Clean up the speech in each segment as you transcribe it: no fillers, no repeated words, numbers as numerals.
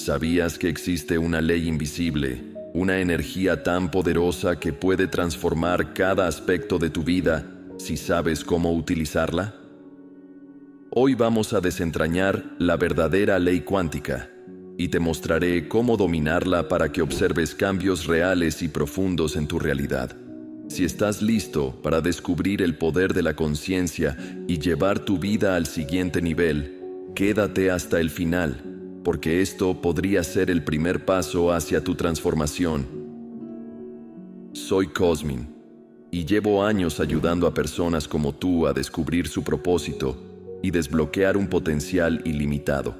¿Sabías que existe una ley invisible, una energía tan poderosa que puede transformar cada aspecto de tu vida si sabes cómo utilizarla? Hoy vamos a desentrañar la verdadera ley cuántica y te mostraré cómo dominarla para que observes cambios reales y profundos en tu realidad. Si estás listo para descubrir el poder de la conciencia y llevar tu vida al siguiente nivel, quédate hasta el final, porque esto podría ser el primer paso hacia tu transformación. Soy Cosmin, y llevo años ayudando a personas como tú a descubrir su propósito y desbloquear un potencial ilimitado.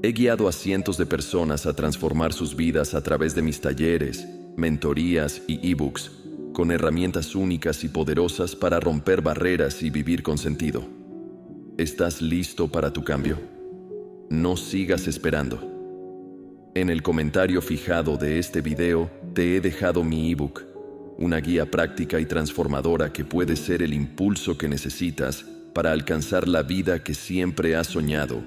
He guiado a cientos de personas a transformar sus vidas a través de mis talleres, mentorías y ebooks, con herramientas únicas y poderosas para romper barreras y vivir con sentido. ¿Estás listo para tu cambio? No sigas esperando. En el comentario fijado de este video te he dejado mi ebook, una guía práctica y transformadora que puede ser el impulso que necesitas para alcanzar la vida que siempre has soñado.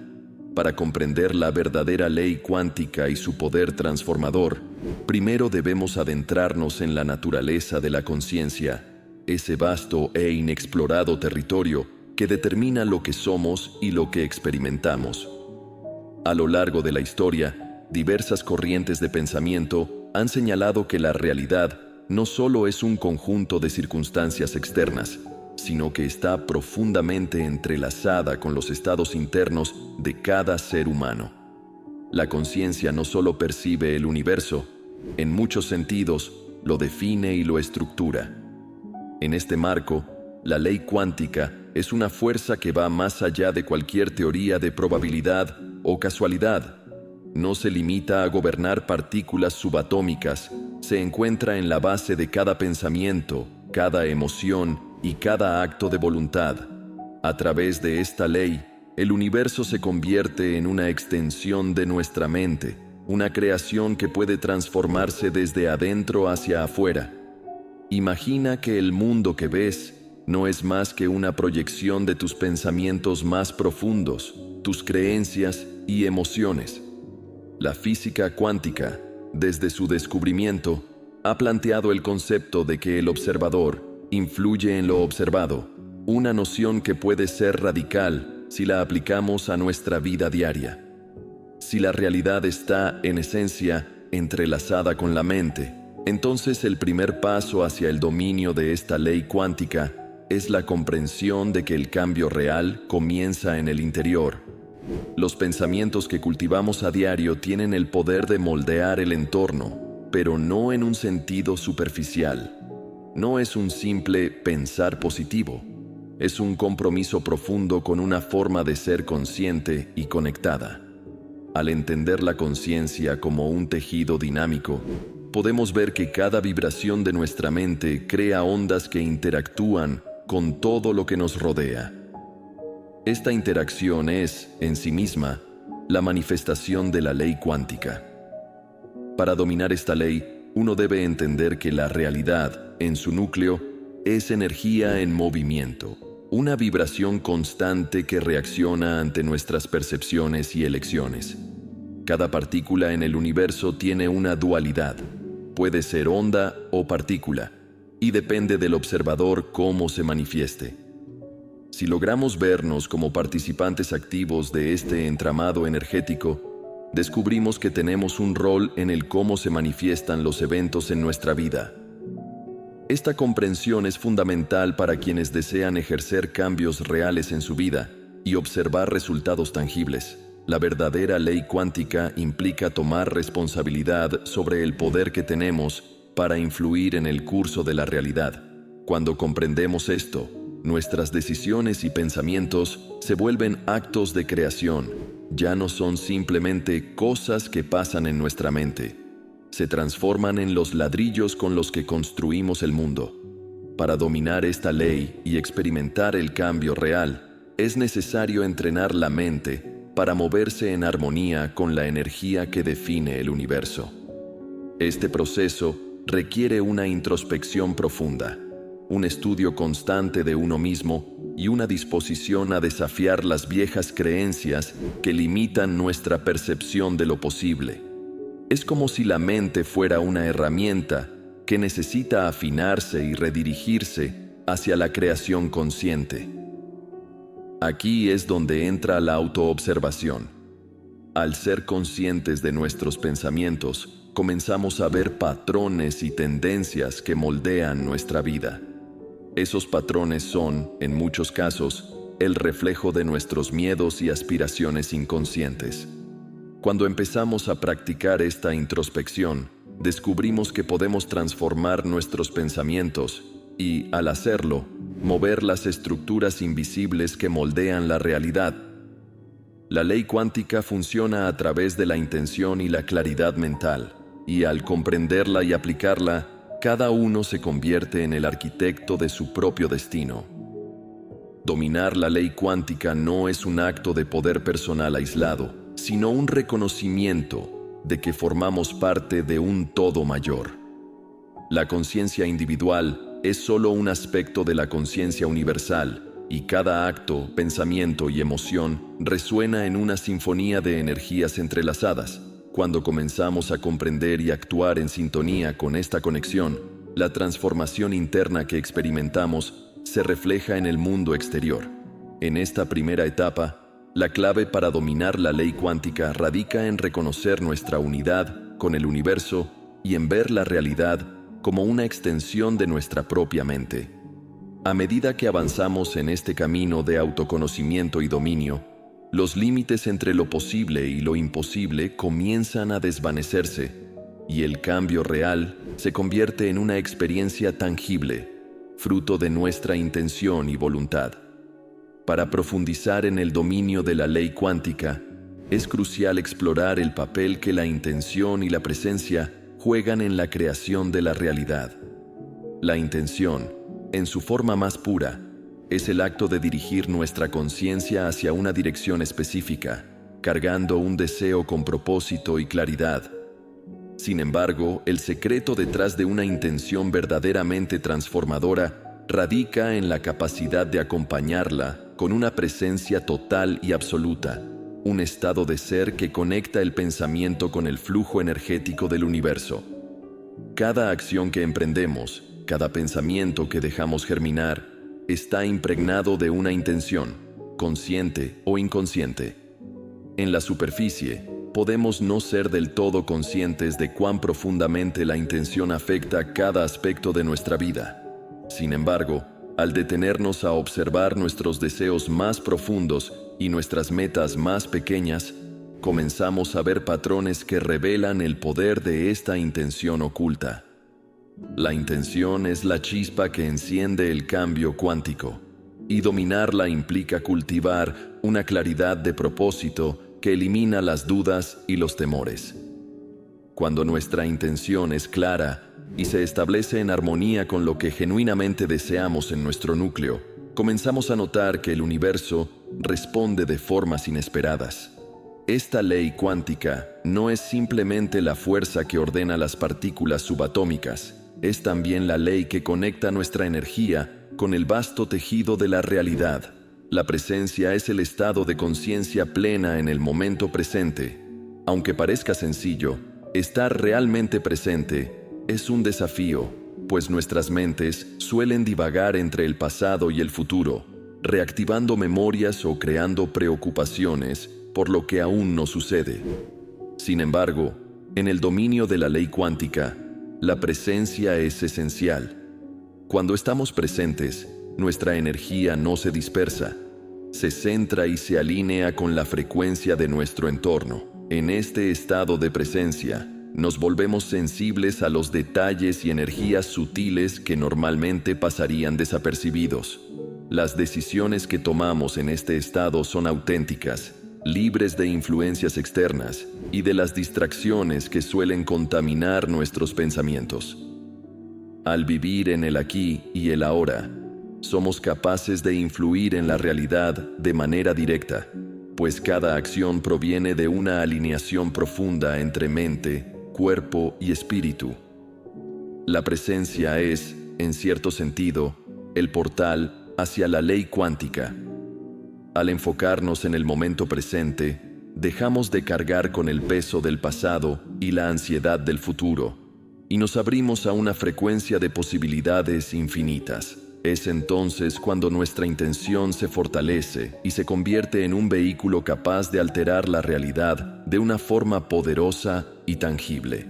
Para comprender la verdadera ley cuántica y su poder transformador, primero debemos adentrarnos en la naturaleza de la conciencia, ese vasto e inexplorado territorio que determina lo que somos y lo que experimentamos. A lo largo de la historia, diversas corrientes de pensamiento han señalado que la realidad no solo es un conjunto de circunstancias externas, sino que está profundamente entrelazada con los estados internos de cada ser humano. La conciencia no solo percibe el universo, en muchos sentidos lo define y lo estructura. En este marco, la ley cuántica es una fuerza que va más allá de cualquier teoría de probabilidad o casualidad. No se limita a gobernar partículas subatómicas, se encuentra en la base de cada pensamiento, cada emoción y cada acto de voluntad. A través de esta ley, el universo se convierte en una extensión de nuestra mente, una creación que puede transformarse desde adentro hacia afuera. Imagina que el mundo que ves no es más que una proyección de tus pensamientos más profundos, tus creencias y emociones. La física cuántica, desde su descubrimiento, ha planteado el concepto de que el observador influye en lo observado, una noción que puede ser radical si la aplicamos a nuestra vida diaria. Si la realidad está, en esencia, entrelazada con la mente, entonces el primer paso hacia el dominio de esta ley cuántica es la comprensión de que el cambio real comienza en el interior. Los pensamientos que cultivamos a diario tienen el poder de moldear el entorno, pero no en un sentido superficial. No es un simple pensar positivo, es un compromiso profundo con una forma de ser consciente y conectada. Al entender la conciencia como un tejido dinámico, podemos ver que cada vibración de nuestra mente crea ondas que interactúan con todo lo que nos rodea. Esta interacción es, en sí misma, la manifestación de la ley cuántica. Para dominar esta ley, uno debe entender que la realidad, en su núcleo, es energía en movimiento, una vibración constante que reacciona ante nuestras percepciones y elecciones. Cada partícula en el universo tiene una dualidad, puede ser onda o partícula, y depende del observador cómo se manifieste. Si logramos vernos como participantes activos de este entramado energético, descubrimos que tenemos un rol en el cómo se manifiestan los eventos en nuestra vida. Esta comprensión es fundamental para quienes desean ejercer cambios reales en su vida y observar resultados tangibles. La verdadera ley cuántica implica tomar responsabilidad sobre el poder que tenemos para influir en el curso de la realidad. Cuando comprendemos esto, nuestras decisiones y pensamientos se vuelven actos de creación. Ya no son simplemente cosas que pasan en nuestra mente. Se transforman en los ladrillos con los que construimos el mundo. Para dominar esta ley y experimentar el cambio real, es necesario entrenar la mente para moverse en armonía con la energía que define el universo. Este proceso requiere una introspección profunda, un estudio constante de uno mismo y una disposición a desafiar las viejas creencias que limitan nuestra percepción de lo posible. Es como si la mente fuera una herramienta que necesita afinarse y redirigirse hacia la creación consciente. Aquí es donde entra la autoobservación. Al ser conscientes de nuestros pensamientos, comenzamos a ver patrones y tendencias que moldean nuestra vida. Esos patrones son, en muchos casos, el reflejo de nuestros miedos y aspiraciones inconscientes. Cuando empezamos a practicar esta introspección, descubrimos que podemos transformar nuestros pensamientos y, al hacerlo, mover las estructuras invisibles que moldean la realidad. La ley cuántica funciona a través de la intención y la claridad mental, y al comprenderla y aplicarla, cada uno se convierte en el arquitecto de su propio destino. Dominar la ley cuántica no es un acto de poder personal aislado, sino un reconocimiento de que formamos parte de un todo mayor. La conciencia individual es solo un aspecto de la conciencia universal, y cada acto, pensamiento y emoción resuena en una sinfonía de energías entrelazadas. Cuando comenzamos a comprender y actuar en sintonía con esta conexión, la transformación interna que experimentamos se refleja en el mundo exterior. En esta primera etapa, la clave para dominar la ley cuántica radica en reconocer nuestra unidad con el universo y en ver la realidad como una extensión de nuestra propia mente. A medida que avanzamos en este camino de autoconocimiento y dominio, los límites entre lo posible y lo imposible comienzan a desvanecerse, y el cambio real se convierte en una experiencia tangible, fruto de nuestra intención y voluntad. Para profundizar en el dominio de la ley cuántica, es crucial explorar el papel que la intención y la presencia juegan en la creación de la realidad. La intención, en su forma más pura, es el acto de dirigir nuestra conciencia hacia una dirección específica, cargando un deseo con propósito y claridad. Sin embargo, el secreto detrás de una intención verdaderamente transformadora radica en la capacidad de acompañarla con una presencia total y absoluta, un estado de ser que conecta el pensamiento con el flujo energético del universo. Cada acción que emprendemos, cada pensamiento que dejamos germinar, está impregnado de una intención, consciente o inconsciente. En la superficie, podemos no ser del todo conscientes de cuán profundamente la intención afecta cada aspecto de nuestra vida. Sin embargo, al detenernos a observar nuestros deseos más profundos y nuestras metas más pequeñas, comenzamos a ver patrones que revelan el poder de esta intención oculta. La intención es la chispa que enciende el cambio cuántico, y dominarla implica cultivar una claridad de propósito que elimina las dudas y los temores. Cuando nuestra intención es clara y se establece en armonía con lo que genuinamente deseamos en nuestro núcleo, comenzamos a notar que el universo responde de formas inesperadas. Esta ley cuántica no es simplemente la fuerza que ordena las partículas subatómicas, es también la ley que conecta nuestra energía con el vasto tejido de la realidad. La presencia es el estado de conciencia plena en el momento presente. Aunque parezca sencillo, estar realmente presente es un desafío, pues nuestras mentes suelen divagar entre el pasado y el futuro, reactivando memorias o creando preocupaciones por lo que aún no sucede. Sin embargo, en el dominio de la ley cuántica, la presencia es esencial. Cuando estamos presentes, nuestra energía no se dispersa, se centra y se alinea con la frecuencia de nuestro entorno. En este estado de presencia, nos volvemos sensibles a los detalles y energías sutiles que normalmente pasarían desapercibidos. Las decisiones que tomamos en este estado son auténticas, libres de influencias externas y de las distracciones que suelen contaminar nuestros pensamientos. Al vivir en el aquí y el ahora, somos capaces de influir en la realidad de manera directa, pues cada acción proviene de una alineación profunda entre mente, cuerpo y espíritu. La presencia es, en cierto sentido, el portal hacia la ley cuántica. Al enfocarnos en el momento presente, dejamos de cargar con el peso del pasado y la ansiedad del futuro, y nos abrimos a una frecuencia de posibilidades infinitas. Es entonces cuando nuestra intención se fortalece y se convierte en un vehículo capaz de alterar la realidad de una forma poderosa y tangible.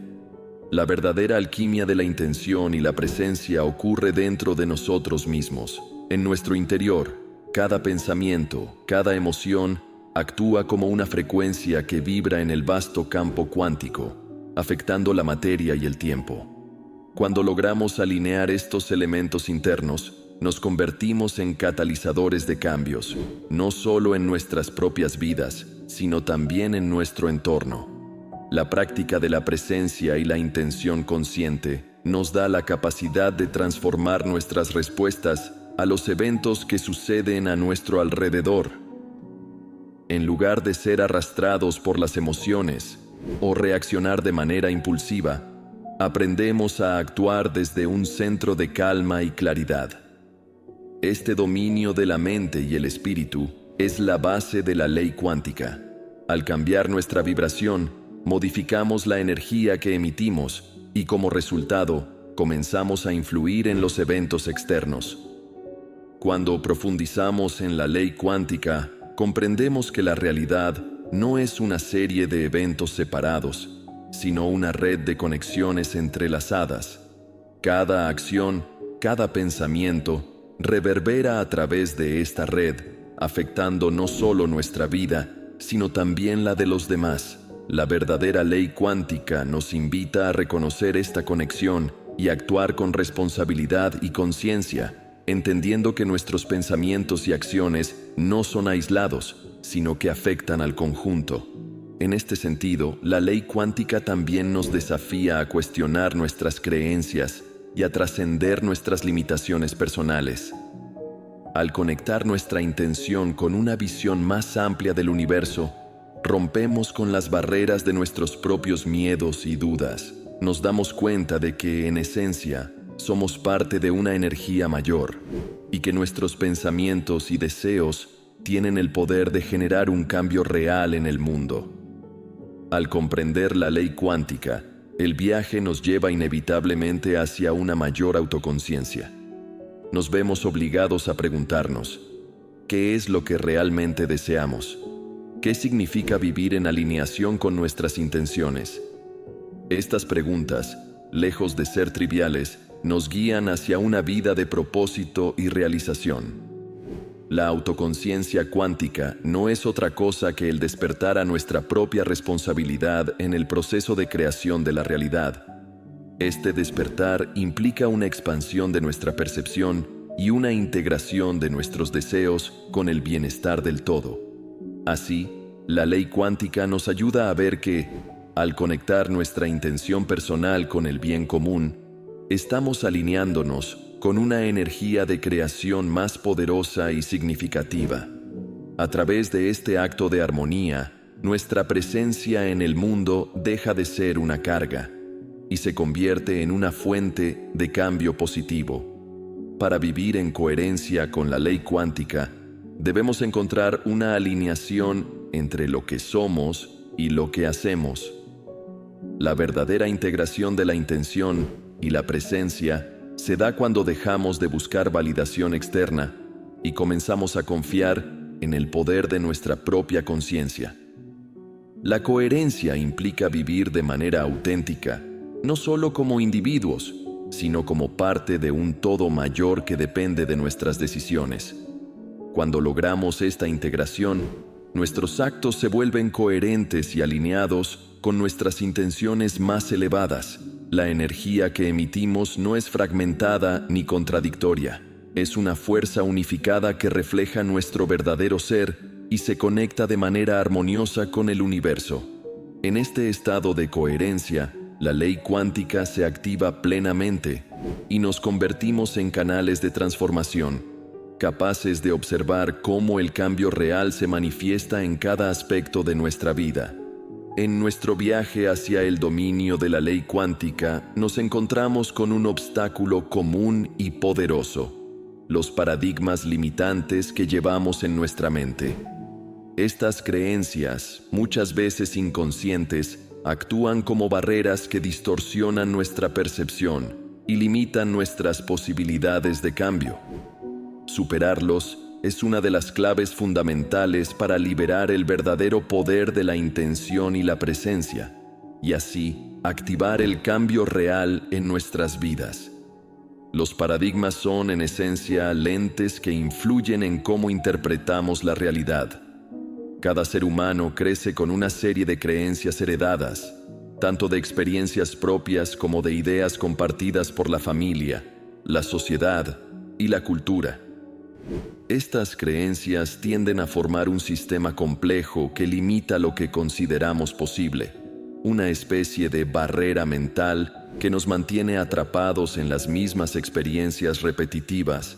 La verdadera alquimia de la intención y la presencia ocurre dentro de nosotros mismos, en nuestro interior. Cada pensamiento, cada emoción, actúa como una frecuencia que vibra en el vasto campo cuántico, afectando la materia y el tiempo. Cuando logramos alinear estos elementos internos, nos convertimos en catalizadores de cambios, no solo en nuestras propias vidas, sino también en nuestro entorno. La práctica de la presencia y la intención consciente nos da la capacidad de transformar nuestras respuestas a los eventos que suceden a nuestro alrededor. En lugar de ser arrastrados por las emociones o reaccionar de manera impulsiva, aprendemos a actuar desde un centro de calma y claridad. Este dominio de la mente y el espíritu es la base de la ley cuántica. Al cambiar nuestra vibración, modificamos la energía que emitimos y como resultado, comenzamos a influir en los eventos externos. Cuando profundizamos en la ley cuántica, comprendemos que la realidad no es una serie de eventos separados, sino una red de conexiones entrelazadas. Cada acción, cada pensamiento, reverbera a través de esta red, afectando no solo nuestra vida, sino también la de los demás. La verdadera ley cuántica nos invita a reconocer esta conexión y actuar con responsabilidad y conciencia, entendiendo que nuestros pensamientos y acciones no son aislados, sino que afectan al conjunto. En este sentido, la ley cuántica también nos desafía a cuestionar nuestras creencias y a trascender nuestras limitaciones personales. Al conectar nuestra intención con una visión más amplia del universo, rompemos con las barreras de nuestros propios miedos y dudas. Nos damos cuenta de que, en esencia, somos parte de una energía mayor y que nuestros pensamientos y deseos tienen el poder de generar un cambio real en el mundo. Al comprender la ley cuántica, el viaje nos lleva inevitablemente hacia una mayor autoconciencia. Nos vemos obligados a preguntarnos, ¿qué es lo que realmente deseamos? ¿Qué significa vivir en alineación con nuestras intenciones? Estas preguntas, lejos de ser triviales, nos guían hacia una vida de propósito y realización. La autoconciencia cuántica no es otra cosa que el despertar a nuestra propia responsabilidad en el proceso de creación de la realidad. Este despertar implica una expansión de nuestra percepción y una integración de nuestros deseos con el bienestar del todo. Así, la ley cuántica nos ayuda a ver que, al conectar nuestra intención personal con el bien común, estamos alineándonos con una energía de creación más poderosa y significativa. A través de este acto de armonía, nuestra presencia en el mundo deja de ser una carga y se convierte en una fuente de cambio positivo. Para vivir en coherencia con la ley cuántica, debemos encontrar una alineación entre lo que somos y lo que hacemos. La verdadera integración de la intención y la presencia se da cuando dejamos de buscar validación externa y comenzamos a confiar en el poder de nuestra propia conciencia. La coherencia implica vivir de manera auténtica, no solo como individuos, sino como parte de un todo mayor que depende de nuestras decisiones. Cuando logramos esta integración, nuestros actos se vuelven coherentes y alineados con nuestras intenciones más elevadas. La energía que emitimos no es fragmentada ni contradictoria. Es una fuerza unificada que refleja nuestro verdadero ser y se conecta de manera armoniosa con el universo. En este estado de coherencia, la ley cuántica se activa plenamente y nos convertimos en canales de transformación, capaces de observar cómo el cambio real se manifiesta en cada aspecto de nuestra vida. En nuestro viaje hacia el dominio de la ley cuántica, nos encontramos con un obstáculo común y poderoso: los paradigmas limitantes que llevamos en nuestra mente. Estas creencias, muchas veces inconscientes, actúan como barreras que distorsionan nuestra percepción y limitan nuestras posibilidades de cambio. Superarlos es una de las claves fundamentales para liberar el verdadero poder de la intención y la presencia, y así activar el cambio real en nuestras vidas. Los paradigmas son, en esencia, lentes que influyen en cómo interpretamos la realidad. Cada ser humano crece con una serie de creencias heredadas, tanto de experiencias propias como de ideas compartidas por la familia, la sociedad y la cultura. Estas creencias tienden a formar un sistema complejo que limita lo que consideramos posible, una especie de barrera mental que nos mantiene atrapados en las mismas experiencias repetitivas,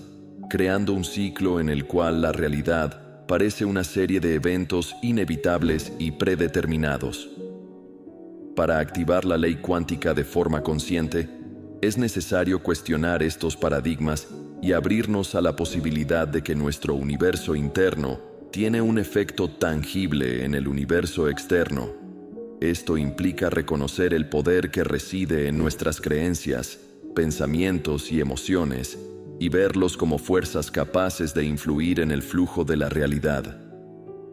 creando un ciclo en el cual la realidad parece una serie de eventos inevitables y predeterminados. Para activar la ley cuántica de forma consciente, es necesario cuestionar estos paradigmas y abrirnos a la posibilidad de que nuestro universo interno tiene un efecto tangible en el universo externo. Esto implica reconocer el poder que reside en nuestras creencias, pensamientos y emociones, y verlos como fuerzas capaces de influir en el flujo de la realidad.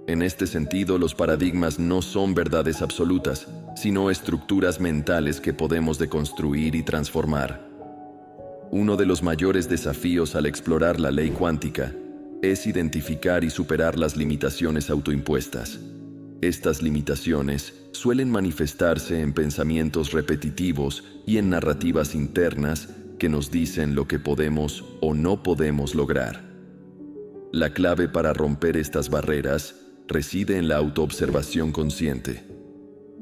En este sentido, los paradigmas no son verdades absolutas, sino estructuras mentales que podemos deconstruir y transformar. Uno de los mayores desafíos al explorar la ley cuántica es identificar y superar las limitaciones autoimpuestas. Estas limitaciones suelen manifestarse en pensamientos repetitivos y en narrativas internas que nos dicen lo que podemos o no podemos lograr. La clave para romper estas barreras reside en la autoobservación consciente.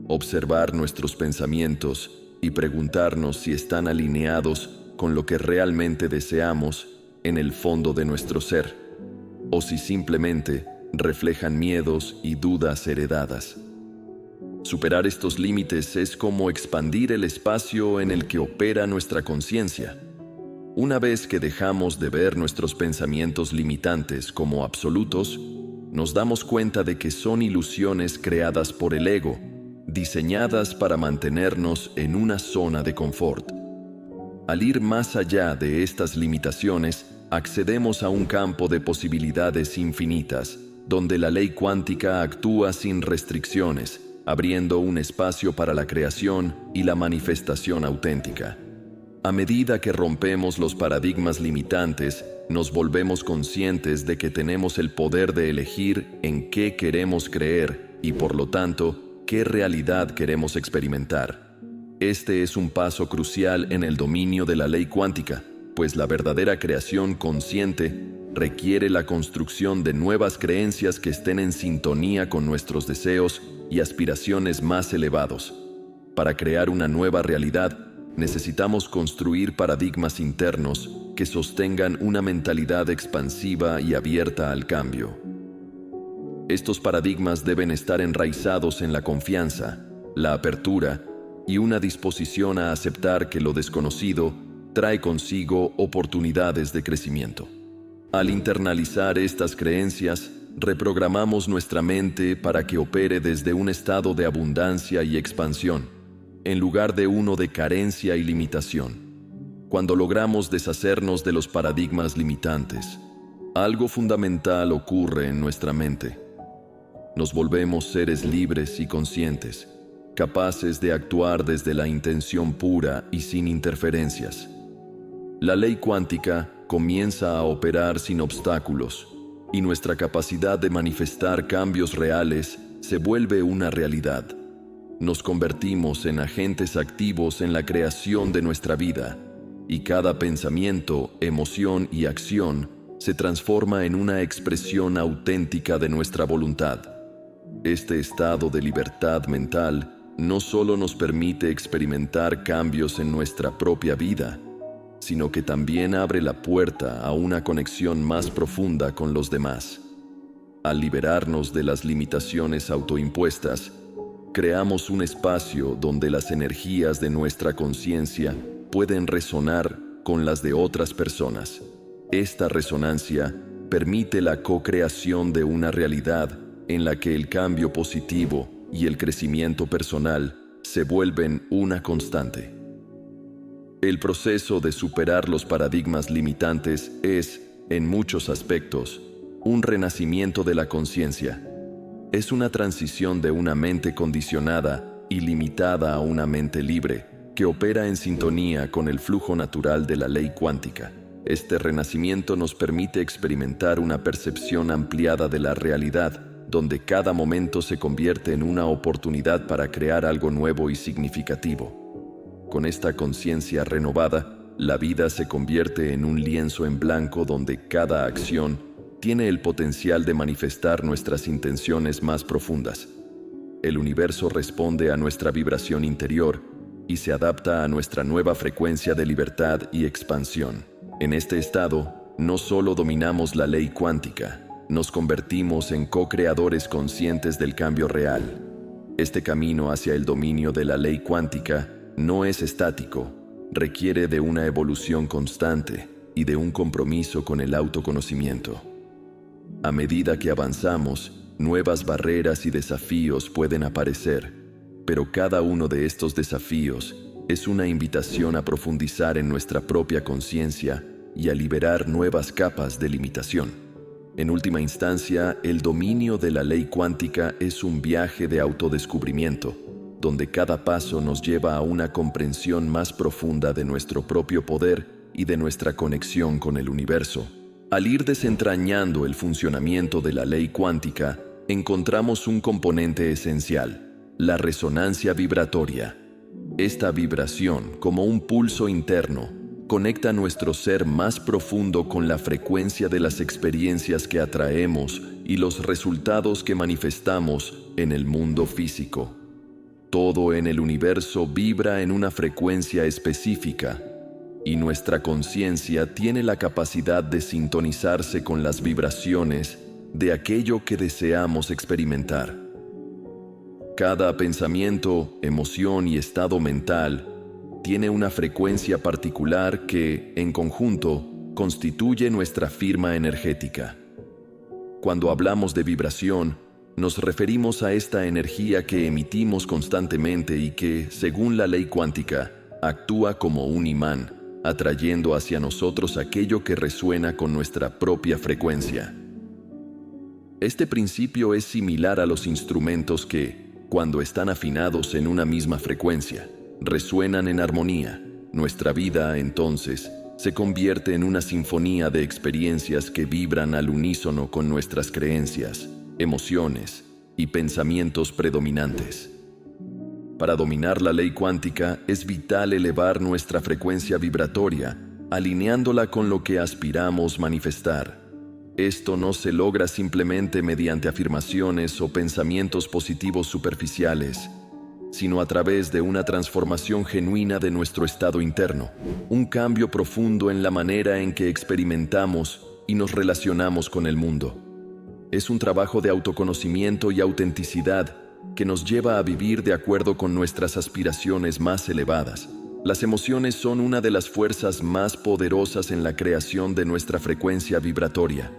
Observar nuestros pensamientos y preguntarnos si están alineados con lo que realmente deseamos en el fondo de nuestro ser, o si simplemente reflejan miedos y dudas heredadas. Superar estos límites es como expandir el espacio en el que opera nuestra conciencia. Una vez que dejamos de ver nuestros pensamientos limitantes como absolutos, nos damos cuenta de que son ilusiones creadas por el ego, diseñadas para mantenernos en una zona de confort. Al ir más allá de estas limitaciones, accedemos a un campo de posibilidades infinitas, donde la ley cuántica actúa sin restricciones, abriendo un espacio para la creación y la manifestación auténtica. A medida que rompemos los paradigmas limitantes, nos volvemos conscientes de que tenemos el poder de elegir en qué queremos creer y, por lo tanto, qué realidad queremos experimentar. Este es un paso crucial en el dominio de la ley cuántica, pues la verdadera creación consciente requiere la construcción de nuevas creencias que estén en sintonía con nuestros deseos y aspiraciones más elevados. Para crear una nueva realidad, necesitamos construir paradigmas internos que sostengan una mentalidad expansiva y abierta al cambio. Estos paradigmas deben estar enraizados en la confianza, la apertura y una disposición a aceptar que lo desconocido trae consigo oportunidades de crecimiento. Al internalizar estas creencias, reprogramamos nuestra mente para que opere desde un estado de abundancia y expansión, en lugar de uno de carencia y limitación. Cuando logramos deshacernos de los paradigmas limitantes, algo fundamental ocurre en nuestra mente. Nos volvemos seres libres y conscientes, capaces de actuar desde la intención pura y sin interferencias. La ley cuántica comienza a operar sin obstáculos, y nuestra capacidad de manifestar cambios reales se vuelve una realidad. Nos convertimos en agentes activos en la creación de nuestra vida, y cada pensamiento, emoción y acción se transforma en una expresión auténtica de nuestra voluntad. Este estado de libertad mental no solo nos permite experimentar cambios en nuestra propia vida, sino que también abre la puerta a una conexión más profunda con los demás. Al liberarnos de las limitaciones autoimpuestas, creamos un espacio donde las energías de nuestra conciencia pueden resonar con las de otras personas, Esta resonancia permite la co-creación de una realidad en la que el cambio positivo y el crecimiento personal se vuelven una constante. El proceso de superar los paradigmas limitantes es, en muchos aspectos, un renacimiento de la conciencia. Es una transición de una mente condicionada y limitada a una mente libre que opera en sintonía con el flujo natural de la ley cuántica. Este renacimiento nos permite experimentar una percepción ampliada de la realidad, donde cada momento se convierte en una oportunidad para crear algo nuevo y significativo. Con esta conciencia renovada, la vida se convierte en un lienzo en blanco donde cada acción tiene el potencial de manifestar nuestras intenciones más profundas. El universo responde a nuestra vibración interior y se adapta a nuestra nueva frecuencia de libertad y expansión. En este estado, no solo dominamos la ley cuántica, nos convertimos en co-creadores conscientes del cambio real. Este camino hacia el dominio de la ley cuántica no es estático, requiere de una evolución constante y de un compromiso con el autoconocimiento. A medida que avanzamos, nuevas barreras y desafíos pueden aparecer, pero cada uno de estos desafíos es una invitación a profundizar en nuestra propia conciencia y a liberar nuevas capas de limitación. En última instancia, el dominio de la ley cuántica es un viaje de autodescubrimiento, donde cada paso nos lleva a una comprensión más profunda de nuestro propio poder y de nuestra conexión con el universo. Al ir desentrañando el funcionamiento de la ley cuántica, encontramos un componente esencial: la resonancia vibratoria. Esta vibración, como un pulso interno, conecta nuestro ser más profundo con la frecuencia de las experiencias que atraemos y los resultados que manifestamos en el mundo físico. Todo en el universo vibra en una frecuencia específica, y nuestra conciencia tiene la capacidad de sintonizarse con las vibraciones de aquello que deseamos experimentar. Cada pensamiento, emoción y estado mental tiene una frecuencia particular que, en conjunto, constituye nuestra firma energética. Cuando hablamos de vibración, nos referimos a esta energía que emitimos constantemente y que, según la ley cuántica, actúa como un imán, atrayendo hacia nosotros aquello que resuena con nuestra propia frecuencia. Este principio es similar a los instrumentos que, cuando están afinados en una misma frecuencia, resuenan en armonía. Nuestra vida, entonces, se convierte en una sinfonía de experiencias que vibran al unísono con nuestras creencias, emociones y pensamientos predominantes. Para dominar la ley cuántica es vital elevar nuestra frecuencia vibratoria, alineándola con lo que aspiramos manifestar. Esto no se logra simplemente mediante afirmaciones o pensamientos positivos superficiales, sino a través de una transformación genuina de nuestro estado interno, un cambio profundo en la manera en que experimentamos y nos relacionamos con el mundo. Es un trabajo de autoconocimiento y autenticidad que nos lleva a vivir de acuerdo con nuestras aspiraciones más elevadas. Las emociones son una de las fuerzas más poderosas en la creación de nuestra frecuencia vibratoria.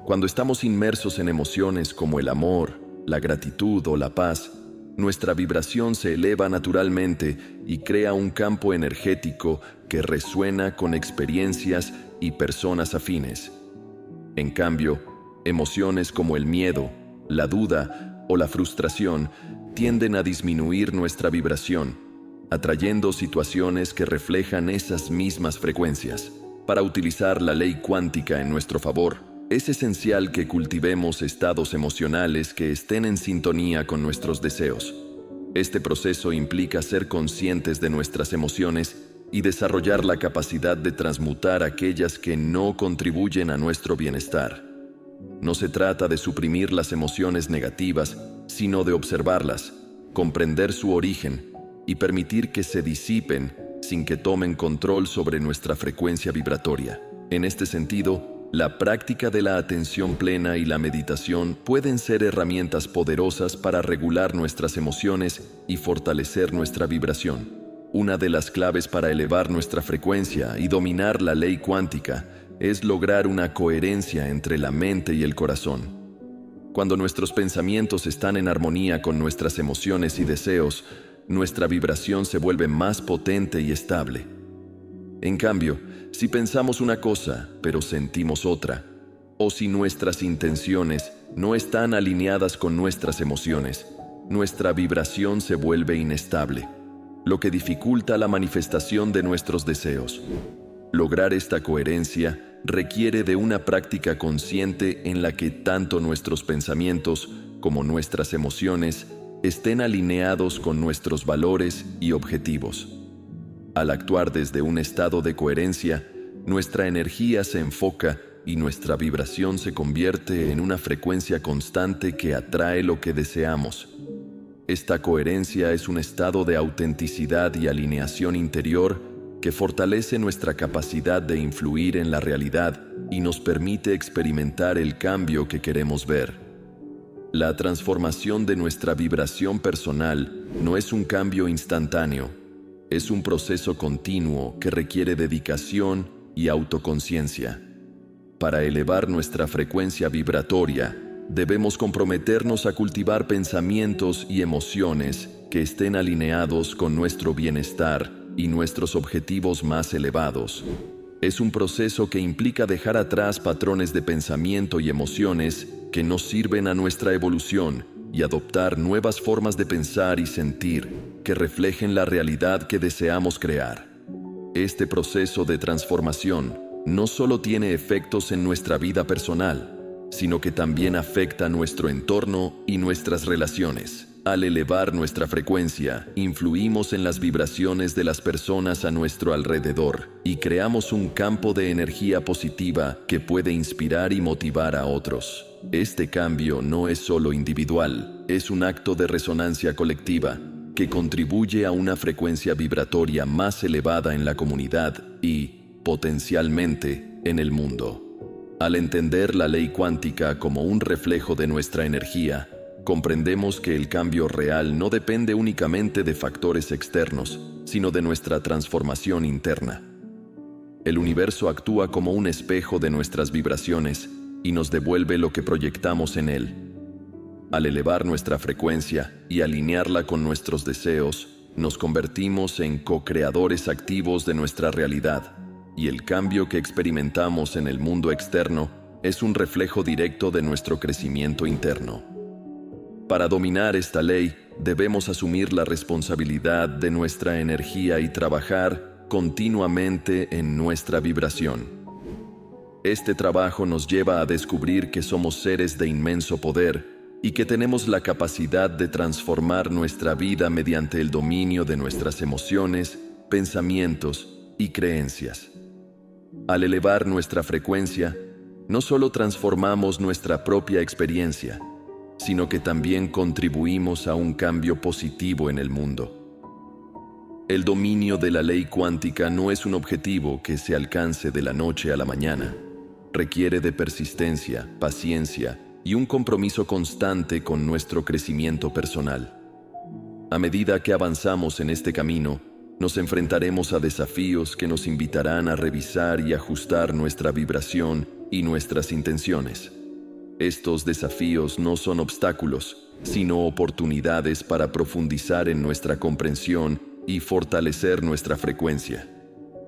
Cuando estamos inmersos en emociones como el amor, la gratitud o la paz, nuestra vibración se eleva naturalmente y crea un campo energético que resuena con experiencias y personas afines. En cambio, emociones como el miedo, la duda o la frustración tienden a disminuir nuestra vibración, atrayendo situaciones que reflejan esas mismas frecuencias. Para utilizar la ley cuántica en nuestro favor, es esencial que cultivemos estados emocionales que estén en sintonía con nuestros deseos. Este proceso implica ser conscientes de nuestras emociones y desarrollar la capacidad de transmutar aquellas que no contribuyen a nuestro bienestar. No se trata de suprimir las emociones negativas, sino de observarlas, comprender su origen y permitir que se disipen sin que tomen control sobre nuestra frecuencia vibratoria. En este sentido, la práctica de la atención plena y la meditación pueden ser herramientas poderosas para regular nuestras emociones y fortalecer nuestra vibración. Una de las claves para elevar nuestra frecuencia y dominar la ley cuántica es lograr una coherencia entre la mente y el corazón. Cuando nuestros pensamientos están en armonía con nuestras emociones y deseos, nuestra vibración se vuelve más potente y estable. En cambio, si pensamos una cosa, pero sentimos otra, o si nuestras intenciones no están alineadas con nuestras emociones, nuestra vibración se vuelve inestable, lo que dificulta la manifestación de nuestros deseos. Lograr esta coherencia requiere de una práctica consciente en la que tanto nuestros pensamientos como nuestras emociones estén alineados con nuestros valores y objetivos. Al actuar desde un estado de coherencia, nuestra energía se enfoca y nuestra vibración se convierte en una frecuencia constante que atrae lo que deseamos. Esta coherencia es un estado de autenticidad y alineación interior que fortalece nuestra capacidad de influir en la realidad y nos permite experimentar el cambio que queremos ver. La transformación de nuestra vibración personal no es un cambio instantáneo, es un proceso continuo que requiere dedicación y autoconciencia. Para elevar nuestra frecuencia vibratoria, debemos comprometernos a cultivar pensamientos y emociones que estén alineados con nuestro bienestar y nuestros objetivos más elevados. Es un proceso que implica dejar atrás patrones de pensamiento y emociones que no sirven a nuestra evolución y adoptar nuevas formas de pensar y sentir que reflejen la realidad que deseamos crear. Este proceso de transformación no solo tiene efectos en nuestra vida personal, sino que también afecta nuestro entorno y nuestras relaciones. Al elevar nuestra frecuencia, influimos en las vibraciones de las personas a nuestro alrededor y creamos un campo de energía positiva que puede inspirar y motivar a otros. Este cambio no es solo individual, es un acto de resonancia colectiva que contribuye a una frecuencia vibratoria más elevada en la comunidad y, potencialmente, en el mundo. Al entender la ley cuántica como un reflejo de nuestra energía, comprendemos que el cambio real no depende únicamente de factores externos, sino de nuestra transformación interna. El universo actúa como un espejo de nuestras vibraciones y nos devuelve lo que proyectamos en él. Al elevar nuestra frecuencia y alinearla con nuestros deseos, nos convertimos en co-creadores activos de nuestra realidad, y el cambio que experimentamos en el mundo externo es un reflejo directo de nuestro crecimiento interno. Para dominar esta ley, debemos asumir la responsabilidad de nuestra energía y trabajar continuamente en nuestra vibración. Este trabajo nos lleva a descubrir que somos seres de inmenso poder y que tenemos la capacidad de transformar nuestra vida mediante el dominio de nuestras emociones, pensamientos y creencias. Al elevar nuestra frecuencia, no solo transformamos nuestra propia experiencia, sino que también contribuimos a un cambio positivo en el mundo. El dominio de la ley cuántica no es un objetivo que se alcance de la noche a la mañana. Requiere de persistencia, paciencia y un compromiso constante con nuestro crecimiento personal. A medida que avanzamos en este camino, nos enfrentaremos a desafíos que nos invitarán a revisar y ajustar nuestra vibración y nuestras intenciones. Estos desafíos no son obstáculos, sino oportunidades para profundizar en nuestra comprensión y fortalecer nuestra frecuencia.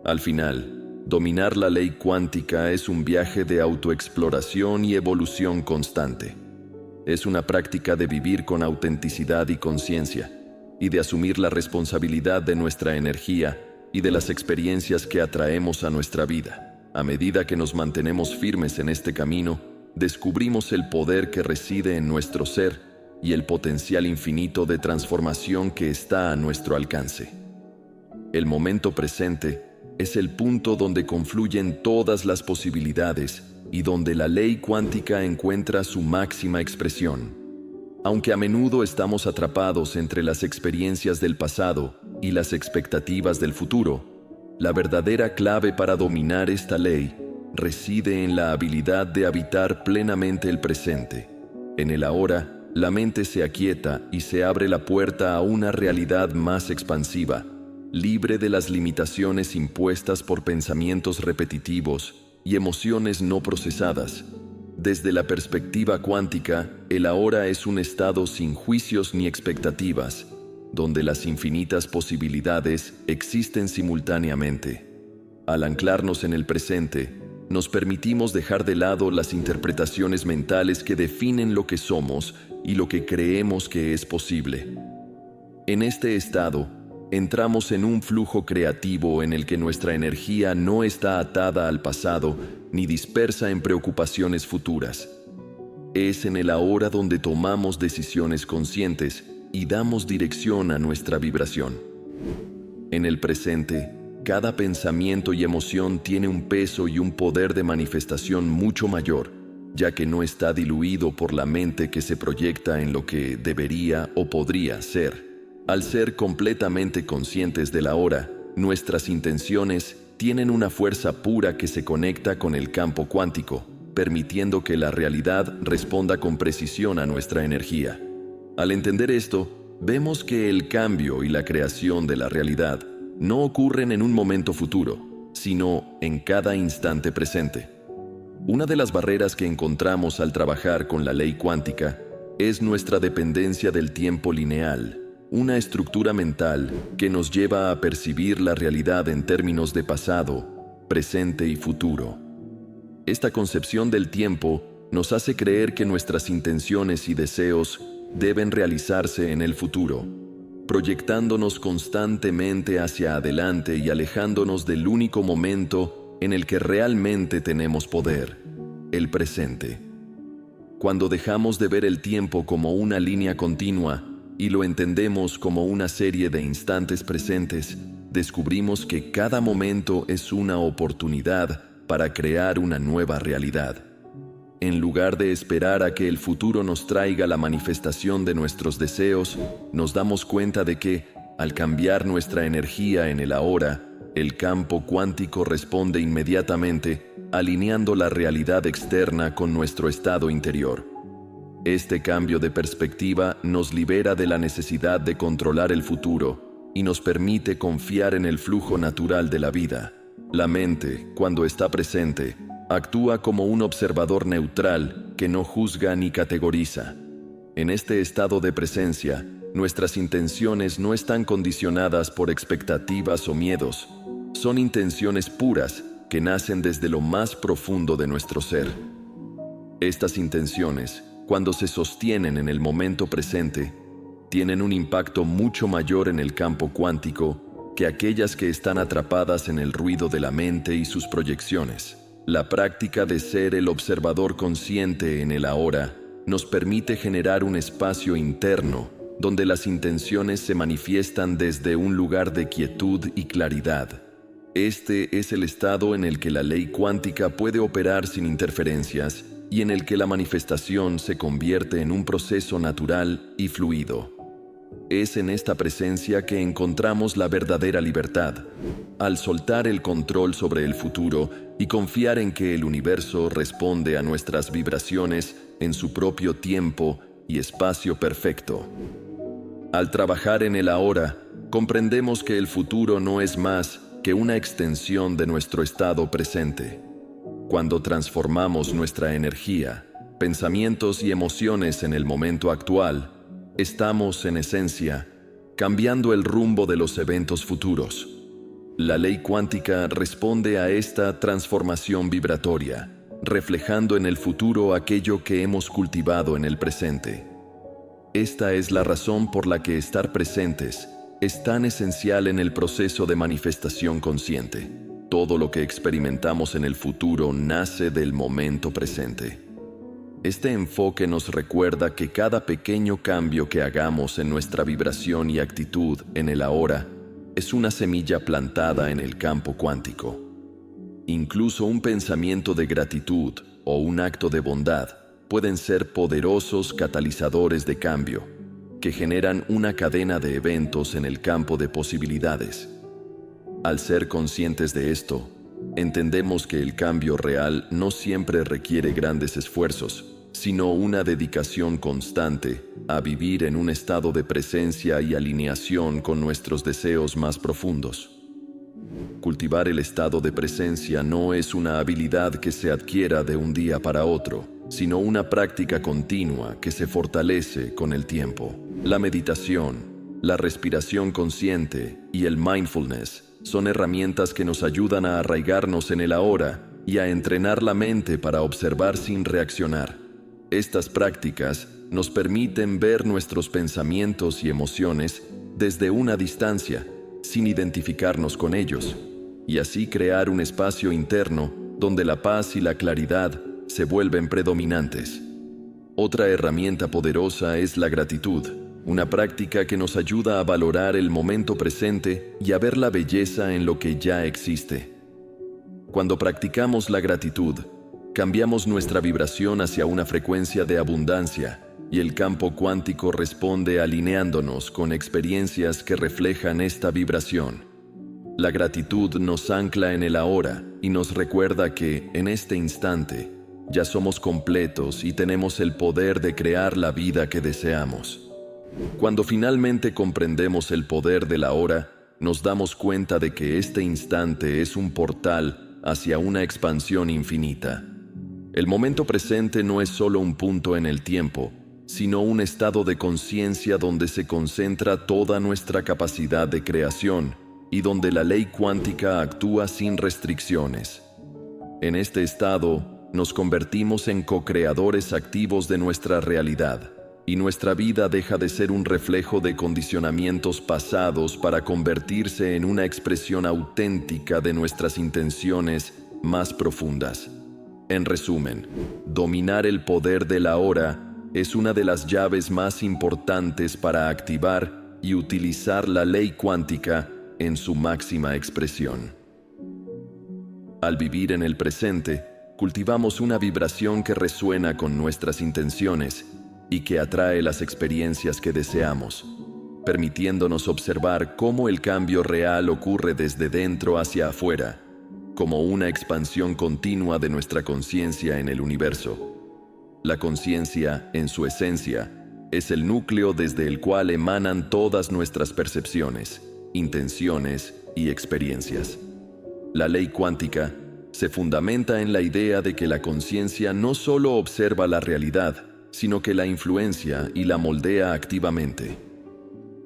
Al final, dominar la ley cuántica es un viaje de autoexploración y evolución constante. Es una práctica de vivir con autenticidad y conciencia, y de asumir la responsabilidad de nuestra energía y de las experiencias que atraemos a nuestra vida. A medida que nos mantenemos firmes en este camino, descubrimos el poder que reside en nuestro ser y el potencial infinito de transformación que está a nuestro alcance. El momento presente es el punto donde confluyen todas las posibilidades y donde la ley cuántica encuentra su máxima expresión. Aunque a menudo estamos atrapados entre las experiencias del pasado y las expectativas del futuro, la verdadera clave para dominar esta ley reside en la habilidad de habitar plenamente el presente. En el ahora, la mente se aquieta y se abre la puerta a una realidad más expansiva, libre de las limitaciones impuestas por pensamientos repetitivos y emociones no procesadas. Desde la perspectiva cuántica, el ahora es un estado sin juicios ni expectativas, donde las infinitas posibilidades existen simultáneamente. Al anclarnos en el presente, nos permitimos dejar de lado las interpretaciones mentales que definen lo que somos y lo que creemos que es posible. En este estado, entramos en un flujo creativo en el que nuestra energía no está atada al pasado ni dispersa en preocupaciones futuras. Es en el ahora donde tomamos decisiones conscientes y damos dirección a nuestra vibración. En el presente, cada pensamiento y emoción tiene un peso y un poder de manifestación mucho mayor, ya que no está diluido por la mente que se proyecta en lo que debería o podría ser. Al ser completamente conscientes del ahora, nuestras intenciones tienen una fuerza pura que se conecta con el campo cuántico, permitiendo que la realidad responda con precisión a nuestra energía. Al entender esto, vemos que el cambio y la creación de la realidad no ocurren en un momento futuro, sino en cada instante presente. Una de las barreras que encontramos al trabajar con la ley cuántica es nuestra dependencia del tiempo lineal, una estructura mental que nos lleva a percibir la realidad en términos de pasado, presente y futuro. Esta concepción del tiempo nos hace creer que nuestras intenciones y deseos deben realizarse en el futuro, proyectándonos constantemente hacia adelante y alejándonos del único momento en el que realmente tenemos poder, el presente. Cuando dejamos de ver el tiempo como una línea continua y lo entendemos como una serie de instantes presentes, descubrimos que cada momento es una oportunidad para crear una nueva realidad. En lugar de esperar a que el futuro nos traiga la manifestación de nuestros deseos, nos damos cuenta de que, al cambiar nuestra energía en el ahora, el campo cuántico responde inmediatamente, alineando la realidad externa con nuestro estado interior. Este cambio de perspectiva nos libera de la necesidad de controlar el futuro y nos permite confiar en el flujo natural de la vida. La mente, cuando está presente, actúa como un observador neutral que no juzga ni categoriza. En este estado de presencia, nuestras intenciones no están condicionadas por expectativas o miedos. Son intenciones puras que nacen desde lo más profundo de nuestro ser. Estas intenciones, cuando se sostienen en el momento presente, tienen un impacto mucho mayor en el campo cuántico que aquellas que están atrapadas en el ruido de la mente y sus proyecciones. La práctica de ser el observador consciente en el ahora nos permite generar un espacio interno donde las intenciones se manifiestan desde un lugar de quietud y claridad. Este es el estado en el que la ley cuántica puede operar sin interferencias y en el que la manifestación se convierte en un proceso natural y fluido. Es en esta presencia que encontramos la verdadera libertad. Al soltar el control sobre el futuro y confiar en que el universo responde a nuestras vibraciones en su propio tiempo y espacio perfecto. Al trabajar en el ahora, comprendemos que el futuro no es más que una extensión de nuestro estado presente. Cuando transformamos nuestra energía, pensamientos y emociones en el momento actual, estamos, en esencia, cambiando el rumbo de los eventos futuros. La ley cuántica responde a esta transformación vibratoria, reflejando en el futuro aquello que hemos cultivado en el presente. Esta es la razón por la que estar presentes es tan esencial en el proceso de manifestación consciente. Todo lo que experimentamos en el futuro nace del momento presente. Este enfoque nos recuerda que cada pequeño cambio que hagamos en nuestra vibración y actitud en el ahora es una semilla plantada en el campo cuántico. Incluso un pensamiento de gratitud o un acto de bondad pueden ser poderosos catalizadores de cambio, que generan una cadena de eventos en el campo de posibilidades. Al ser conscientes de esto, entendemos que el cambio real no siempre requiere grandes esfuerzos, sino una dedicación constante a vivir en un estado de presencia y alineación con nuestros deseos más profundos. Cultivar el estado de presencia no es una habilidad que se adquiera de un día para otro, sino una práctica continua que se fortalece con el tiempo. La meditación, la respiración consciente y el mindfulness son herramientas que nos ayudan a arraigarnos en el ahora y a entrenar la mente para observar sin reaccionar. Estas prácticas nos permiten ver nuestros pensamientos y emociones desde una distancia, sin identificarnos con ellos, y así crear un espacio interno donde la paz y la claridad se vuelven predominantes. Otra herramienta poderosa es la gratitud, una práctica que nos ayuda a valorar el momento presente y a ver la belleza en lo que ya existe. Cuando practicamos la gratitud, cambiamos nuestra vibración hacia una frecuencia de abundancia y el campo cuántico responde alineándonos con experiencias que reflejan esta vibración. La gratitud nos ancla en el ahora y nos recuerda que, en este instante, ya somos completos y tenemos el poder de crear la vida que deseamos. Cuando finalmente comprendemos el poder del ahora, nos damos cuenta de que este instante es un portal hacia una expansión infinita. El momento presente no es solo un punto en el tiempo, sino un estado de conciencia donde se concentra toda nuestra capacidad de creación y donde la ley cuántica actúa sin restricciones. En este estado, nos convertimos en co-creadores activos de nuestra realidad, y nuestra vida deja de ser un reflejo de condicionamientos pasados para convertirse en una expresión auténtica de nuestras intenciones más profundas. En resumen, dominar el poder del ahora es una de las llaves más importantes para activar y utilizar la ley cuántica en su máxima expresión. Al vivir en el presente, cultivamos una vibración que resuena con nuestras intenciones y que atrae las experiencias que deseamos, permitiéndonos observar cómo el cambio real ocurre desde dentro hacia afuera, como una expansión continua de nuestra conciencia en el universo. La conciencia, en su esencia, es el núcleo desde el cual emanan todas nuestras percepciones, intenciones y experiencias. La ley cuántica se fundamenta en la idea de que la conciencia no solo observa la realidad, sino que la influencia y la moldea activamente.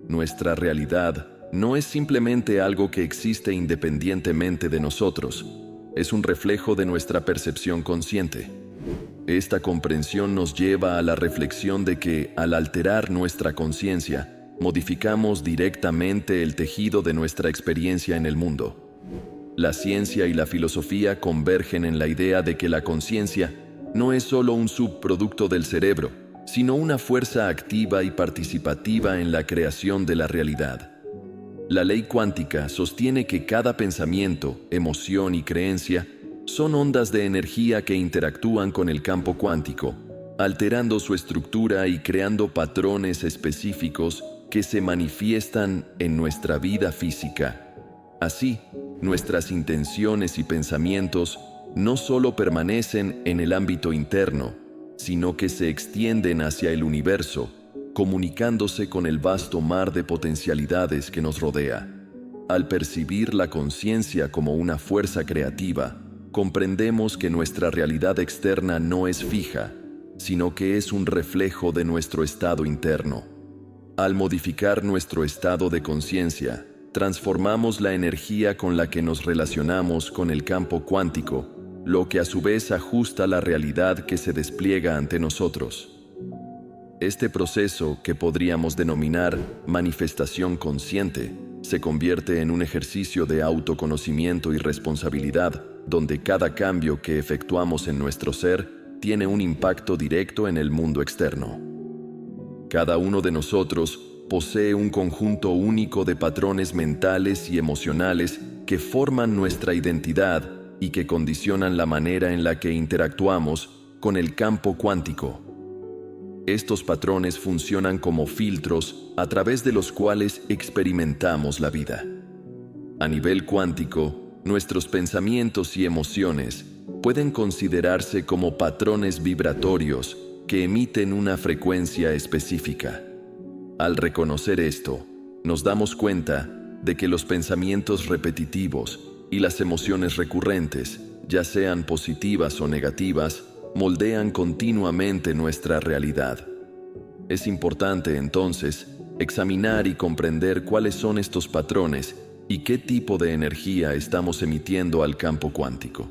Nuestra realidad no es simplemente algo que existe independientemente de nosotros, es un reflejo de nuestra percepción consciente. Esta comprensión nos lleva a la reflexión de que, al alterar nuestra conciencia, modificamos directamente el tejido de nuestra experiencia en el mundo. La ciencia y la filosofía convergen en la idea de que la conciencia no es solo un subproducto del cerebro, sino una fuerza activa y participativa en la creación de la realidad. La ley cuántica sostiene que cada pensamiento, emoción y creencia son ondas de energía que interactúan con el campo cuántico, alterando su estructura y creando patrones específicos que se manifiestan en nuestra vida física. Así, nuestras intenciones y pensamientos no solo permanecen en el ámbito interno, sino que se extienden hacia el universo, comunicándose con el vasto mar de potencialidades que nos rodea. Al percibir la conciencia como una fuerza creativa, comprendemos que nuestra realidad externa no es fija, sino que es un reflejo de nuestro estado interno. Al modificar nuestro estado de conciencia, transformamos la energía con la que nos relacionamos con el campo cuántico, lo que a su vez ajusta la realidad que se despliega ante nosotros. Este proceso, que podríamos denominar manifestación consciente, se convierte en un ejercicio de autoconocimiento y responsabilidad, donde cada cambio que efectuamos en nuestro ser tiene un impacto directo en el mundo externo. Cada uno de nosotros posee un conjunto único de patrones mentales y emocionales que forman nuestra identidad y que condicionan la manera en la que interactuamos con el campo cuántico. Estos patrones funcionan como filtros a través de los cuales experimentamos la vida. A nivel cuántico, nuestros pensamientos y emociones pueden considerarse como patrones vibratorios que emiten una frecuencia específica. Al reconocer esto, nos damos cuenta de que los pensamientos repetitivos, y las emociones recurrentes, ya sean positivas o negativas, moldean continuamente nuestra realidad. Es importante, entonces, examinar y comprender cuáles son estos patrones y qué tipo de energía estamos emitiendo al campo cuántico.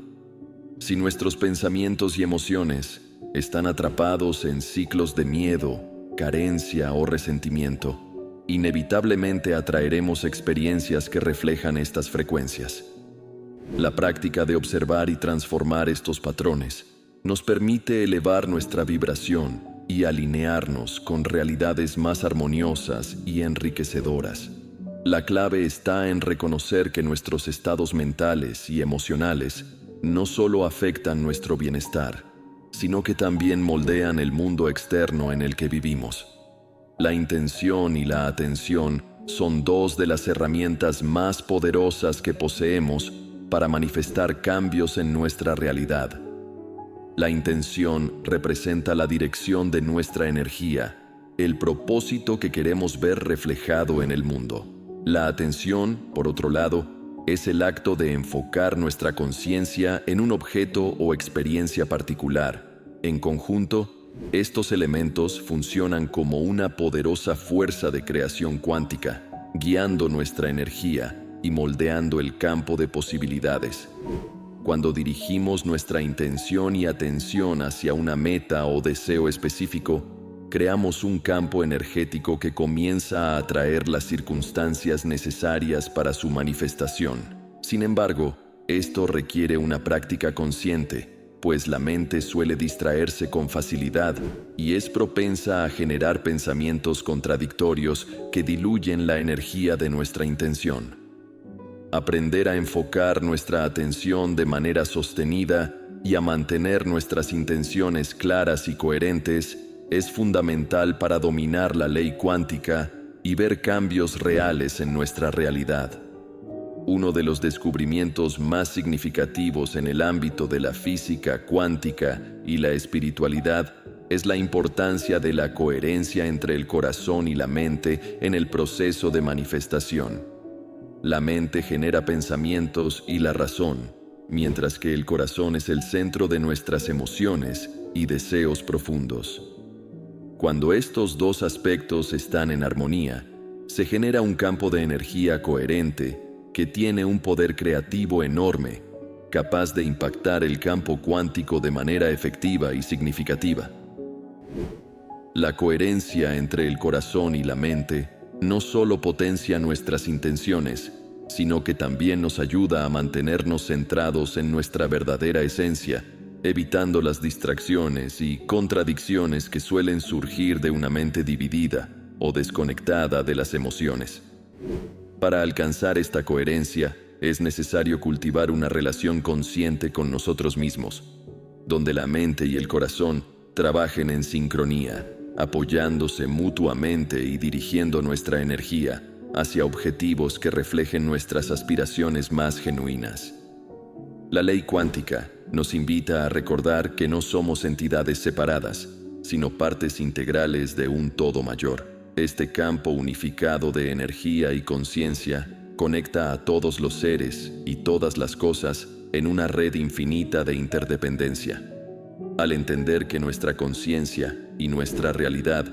Si nuestros pensamientos y emociones están atrapados en ciclos de miedo, carencia o resentimiento, inevitablemente atraeremos experiencias que reflejan estas frecuencias. La práctica de observar y transformar estos patrones nos permite elevar nuestra vibración y alinearnos con realidades más armoniosas y enriquecedoras. La clave está en reconocer que nuestros estados mentales y emocionales no solo afectan nuestro bienestar, sino que también moldean el mundo externo en el que vivimos. La intención y la atención son dos de las herramientas más poderosas que poseemos para manifestar cambios en nuestra realidad. La intención representa la dirección de nuestra energía, el propósito que queremos ver reflejado en el mundo. La atención, por otro lado, es el acto de enfocar nuestra conciencia en un objeto o experiencia particular. En conjunto, estos elementos funcionan como una poderosa fuerza de creación cuántica, guiando nuestra energía y moldeando el campo de posibilidades. Cuando dirigimos nuestra intención y atención hacia una meta o deseo específico, creamos un campo energético que comienza a atraer las circunstancias necesarias para su manifestación. Sin embargo, esto requiere una práctica consciente, pues la mente suele distraerse con facilidad y es propensa a generar pensamientos contradictorios que diluyen la energía de nuestra intención. Aprender a enfocar nuestra atención de manera sostenida y a mantener nuestras intenciones claras y coherentes es fundamental para dominar la ley cuántica y ver cambios reales en nuestra realidad. Uno de los descubrimientos más significativos en el ámbito de la física cuántica y la espiritualidad es la importancia de la coherencia entre el corazón y la mente en el proceso de manifestación. La mente genera pensamientos y la razón, mientras que el corazón es el centro de nuestras emociones y deseos profundos. Cuando estos dos aspectos están en armonía, se genera un campo de energía coherente que tiene un poder creativo enorme, capaz de impactar el campo cuántico de manera efectiva y significativa. La coherencia entre el corazón y la mente no solo potencia nuestras intenciones, sino que también nos ayuda a mantenernos centrados en nuestra verdadera esencia, evitando las distracciones y contradicciones que suelen surgir de una mente dividida o desconectada de las emociones. Para alcanzar esta coherencia, es necesario cultivar una relación consciente con nosotros mismos, donde la mente y el corazón trabajen en sincronía, apoyándose mutuamente y dirigiendo nuestra energía hacia objetivos que reflejen nuestras aspiraciones más genuinas. La ley cuántica nos invita a recordar que no somos entidades separadas, sino partes integrales de un todo mayor. Este campo unificado de energía y conciencia conecta a todos los seres y todas las cosas en una red infinita de interdependencia. Al entender que nuestra conciencia y nuestra realidad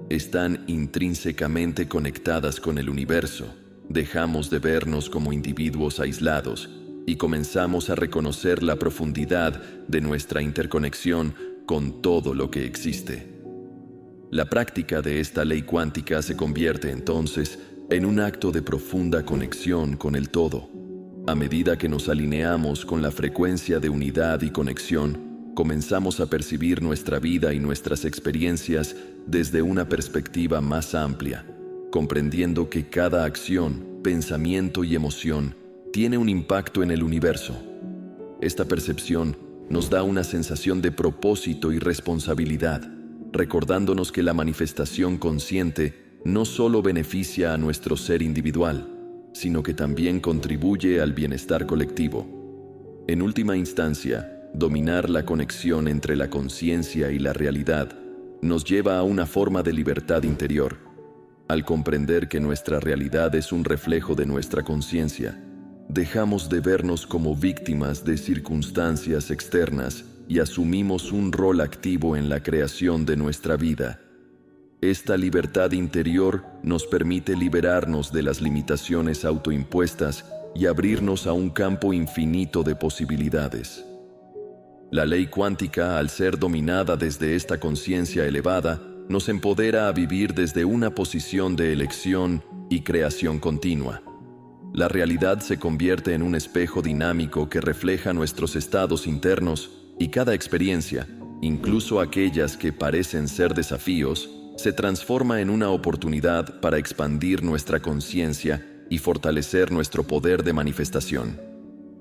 están intrínsecamente conectadas con el universo, dejamos de vernos como individuos aislados y comenzamos a reconocer la profundidad de nuestra interconexión con todo lo que existe. La práctica de esta ley cuántica se convierte entonces en un acto de profunda conexión con el todo. A medida que nos alineamos con la frecuencia de unidad y conexión, comenzamos a percibir nuestra vida y nuestras experiencias desde una perspectiva más amplia, comprendiendo que cada acción, pensamiento y emoción tiene un impacto en el universo. Esta percepción nos da una sensación de propósito y responsabilidad, recordándonos que la manifestación consciente no solo beneficia a nuestro ser individual, sino que también contribuye al bienestar colectivo. En última instancia, dominar la conexión entre la conciencia y la realidad nos lleva a una forma de libertad interior. Al comprender que nuestra realidad es un reflejo de nuestra conciencia, Dejamos de vernos como víctimas de circunstancias externas y asumimos un rol activo en la creación de nuestra vida. Esta libertad interior nos permite liberarnos de las limitaciones autoimpuestas y abrirnos a un campo infinito de posibilidades. La ley cuántica, al ser dominada desde esta conciencia elevada, nos empodera a vivir desde una posición de elección y creación continua. La realidad se convierte en un espejo dinámico que refleja nuestros estados internos y cada experiencia, incluso aquellas que parecen ser desafíos, se transforma en una oportunidad para expandir nuestra conciencia y fortalecer nuestro poder de manifestación.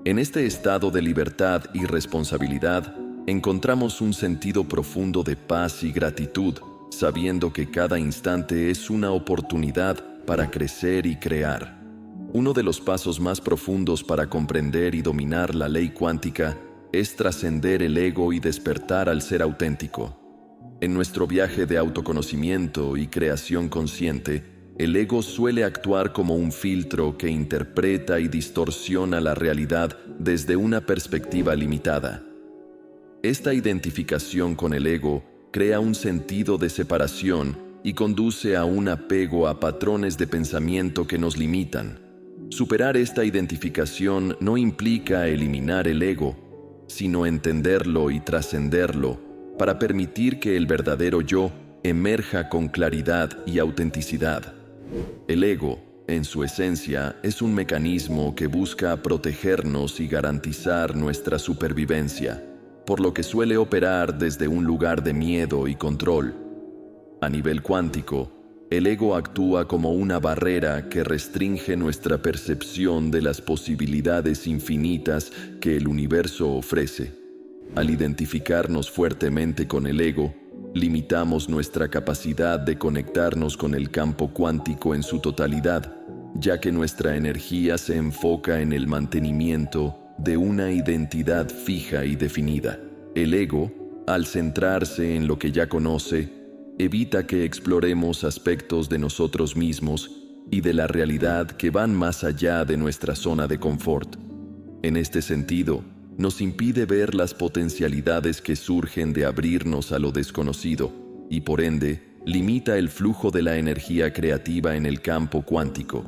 En este estado de libertad y responsabilidad, encontramos un sentido profundo de paz y gratitud, sabiendo que cada instante es una oportunidad para crecer y crear. Uno de los pasos más profundos para comprender y dominar la ley cuántica es trascender el ego y despertar al ser auténtico. En nuestro viaje de autoconocimiento y creación consciente, el ego suele actuar como un filtro que interpreta y distorsiona la realidad desde una perspectiva limitada. Esta identificación con el ego crea un sentido de separación y conduce a un apego a patrones de pensamiento que nos limitan. Superar esta identificación no implica eliminar el ego, sino entenderlo y trascenderlo para permitir que el verdadero yo emerja con claridad y autenticidad. El ego, en su esencia, es un mecanismo que busca protegernos y garantizar nuestra supervivencia, por lo que suele operar desde un lugar de miedo y control. A nivel cuántico, el ego actúa como una barrera que restringe nuestra percepción de las posibilidades infinitas que el universo ofrece. Al identificarnos fuertemente con el ego, limitamos nuestra capacidad de conectarnos con el campo cuántico en su totalidad, ya que nuestra energía se enfoca en el mantenimiento de una identidad fija y definida. El ego, al centrarse en lo que ya conoce, evita que exploremos aspectos de nosotros mismos y de la realidad que van más allá de nuestra zona de confort. En este sentido, nos impide ver las potencialidades que surgen de abrirnos a lo desconocido y, por ende, limita el flujo de la energía creativa en el campo cuántico.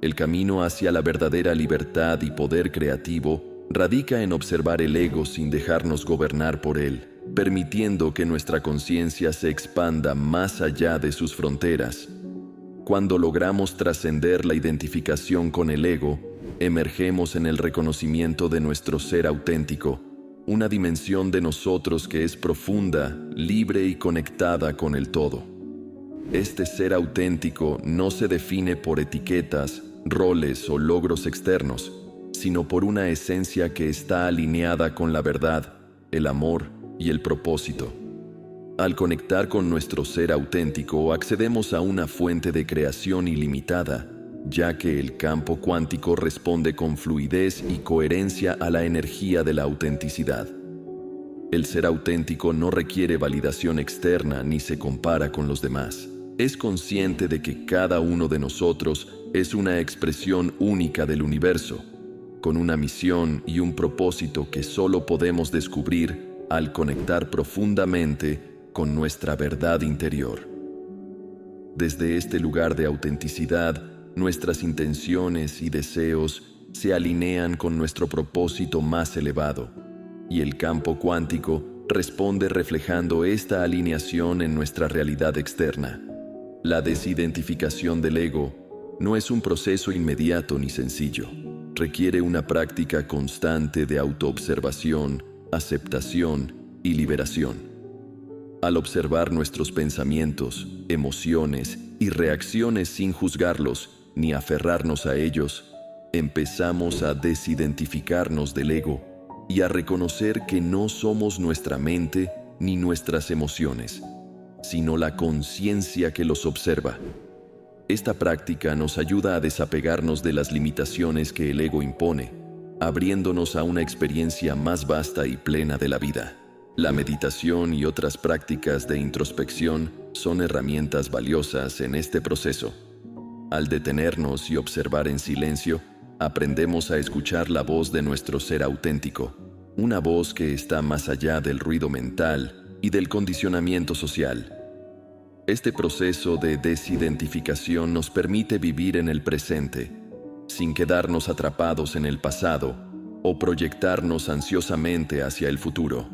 El camino hacia la verdadera libertad y poder creativo radica en observar el ego sin dejarnos gobernar por él, permitiendo que nuestra conciencia se expanda más allá de sus fronteras. Cuando logramos trascender la identificación con el ego, emergemos en el reconocimiento de nuestro ser auténtico, una dimensión de nosotros que es profunda, libre y conectada con el todo. Este ser auténtico no se define por etiquetas, roles o logros externos, sino por una esencia que está alineada con la verdad, el amor y el propósito. Al conectar con nuestro ser auténtico, accedemos a una fuente de creación ilimitada, ya que el campo cuántico responde con fluidez y coherencia a la energía de la autenticidad. El ser auténtico no requiere validación externa ni se compara con los demás. Es consciente de que cada uno de nosotros es una expresión única del universo, con una misión y un propósito que solo podemos descubrir al conectar profundamente con nuestra verdad interior. Desde este lugar de autenticidad, nuestras intenciones y deseos se alinean con nuestro propósito más elevado, y el campo cuántico responde reflejando esta alineación en nuestra realidad externa. La desidentificación del ego no es un proceso inmediato ni sencillo. Requiere una práctica constante de autoobservación, aceptación y liberación. Al observar nuestros pensamientos, emociones y reacciones sin juzgarlos ni aferrarnos a ellos, empezamos a desidentificarnos del ego y a reconocer que no somos nuestra mente ni nuestras emociones, sino la conciencia que los observa. Esta práctica nos ayuda a desapegarnos de las limitaciones que el ego impone, abriéndonos a una experiencia más vasta y plena de la vida. La meditación y otras prácticas de introspección son herramientas valiosas en este proceso. Al detenernos y observar en silencio, aprendemos a escuchar la voz de nuestro ser auténtico, una voz que está más allá del ruido mental y del condicionamiento social. Este proceso de desidentificación nos permite vivir en el presente, sin quedarnos atrapados en el pasado o proyectarnos ansiosamente hacia el futuro.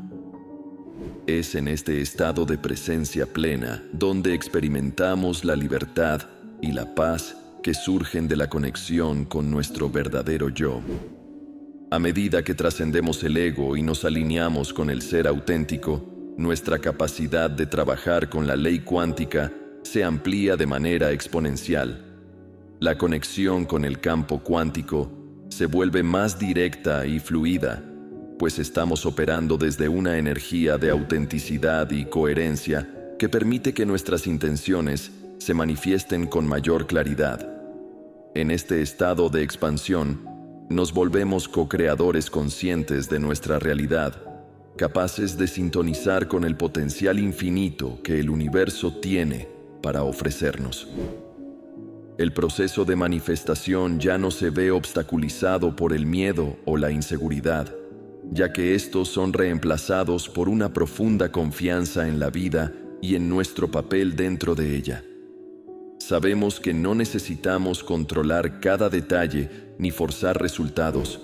Es en este estado de presencia plena donde experimentamos la libertad y la paz que surgen de la conexión con nuestro verdadero yo. A medida que trascendemos el ego y nos alineamos con el ser auténtico, nuestra capacidad de trabajar con la ley cuántica se amplía de manera exponencial. La conexión con el campo cuántico se vuelve más directa y fluida, pues estamos operando desde una energía de autenticidad y coherencia que permite que nuestras intenciones se manifiesten con mayor claridad. En este estado de expansión, nos volvemos co-creadores conscientes de nuestra realidad, capaces de sintonizar con el potencial infinito que el universo tiene para ofrecernos. El proceso de manifestación ya no se ve obstaculizado por el miedo o la inseguridad, ya que estos son reemplazados por una profunda confianza en la vida y en nuestro papel dentro de ella. Sabemos que no necesitamos controlar cada detalle ni forzar resultados,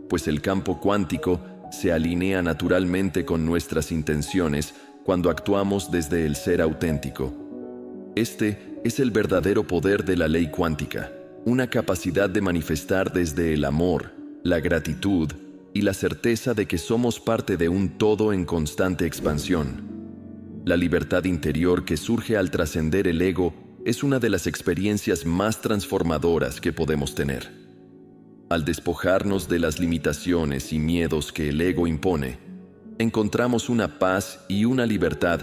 pues el campo cuántico se alinea naturalmente con nuestras intenciones cuando actuamos desde el ser auténtico. Este es el verdadero poder de la ley cuántica, una capacidad de manifestar desde el amor, la gratitud y la certeza de que somos parte de un todo en constante expansión. La libertad interior que surge al trascender el ego es una de las experiencias más transformadoras que podemos tener. Al despojarnos de las limitaciones y miedos que el ego impone, encontramos una paz y una libertad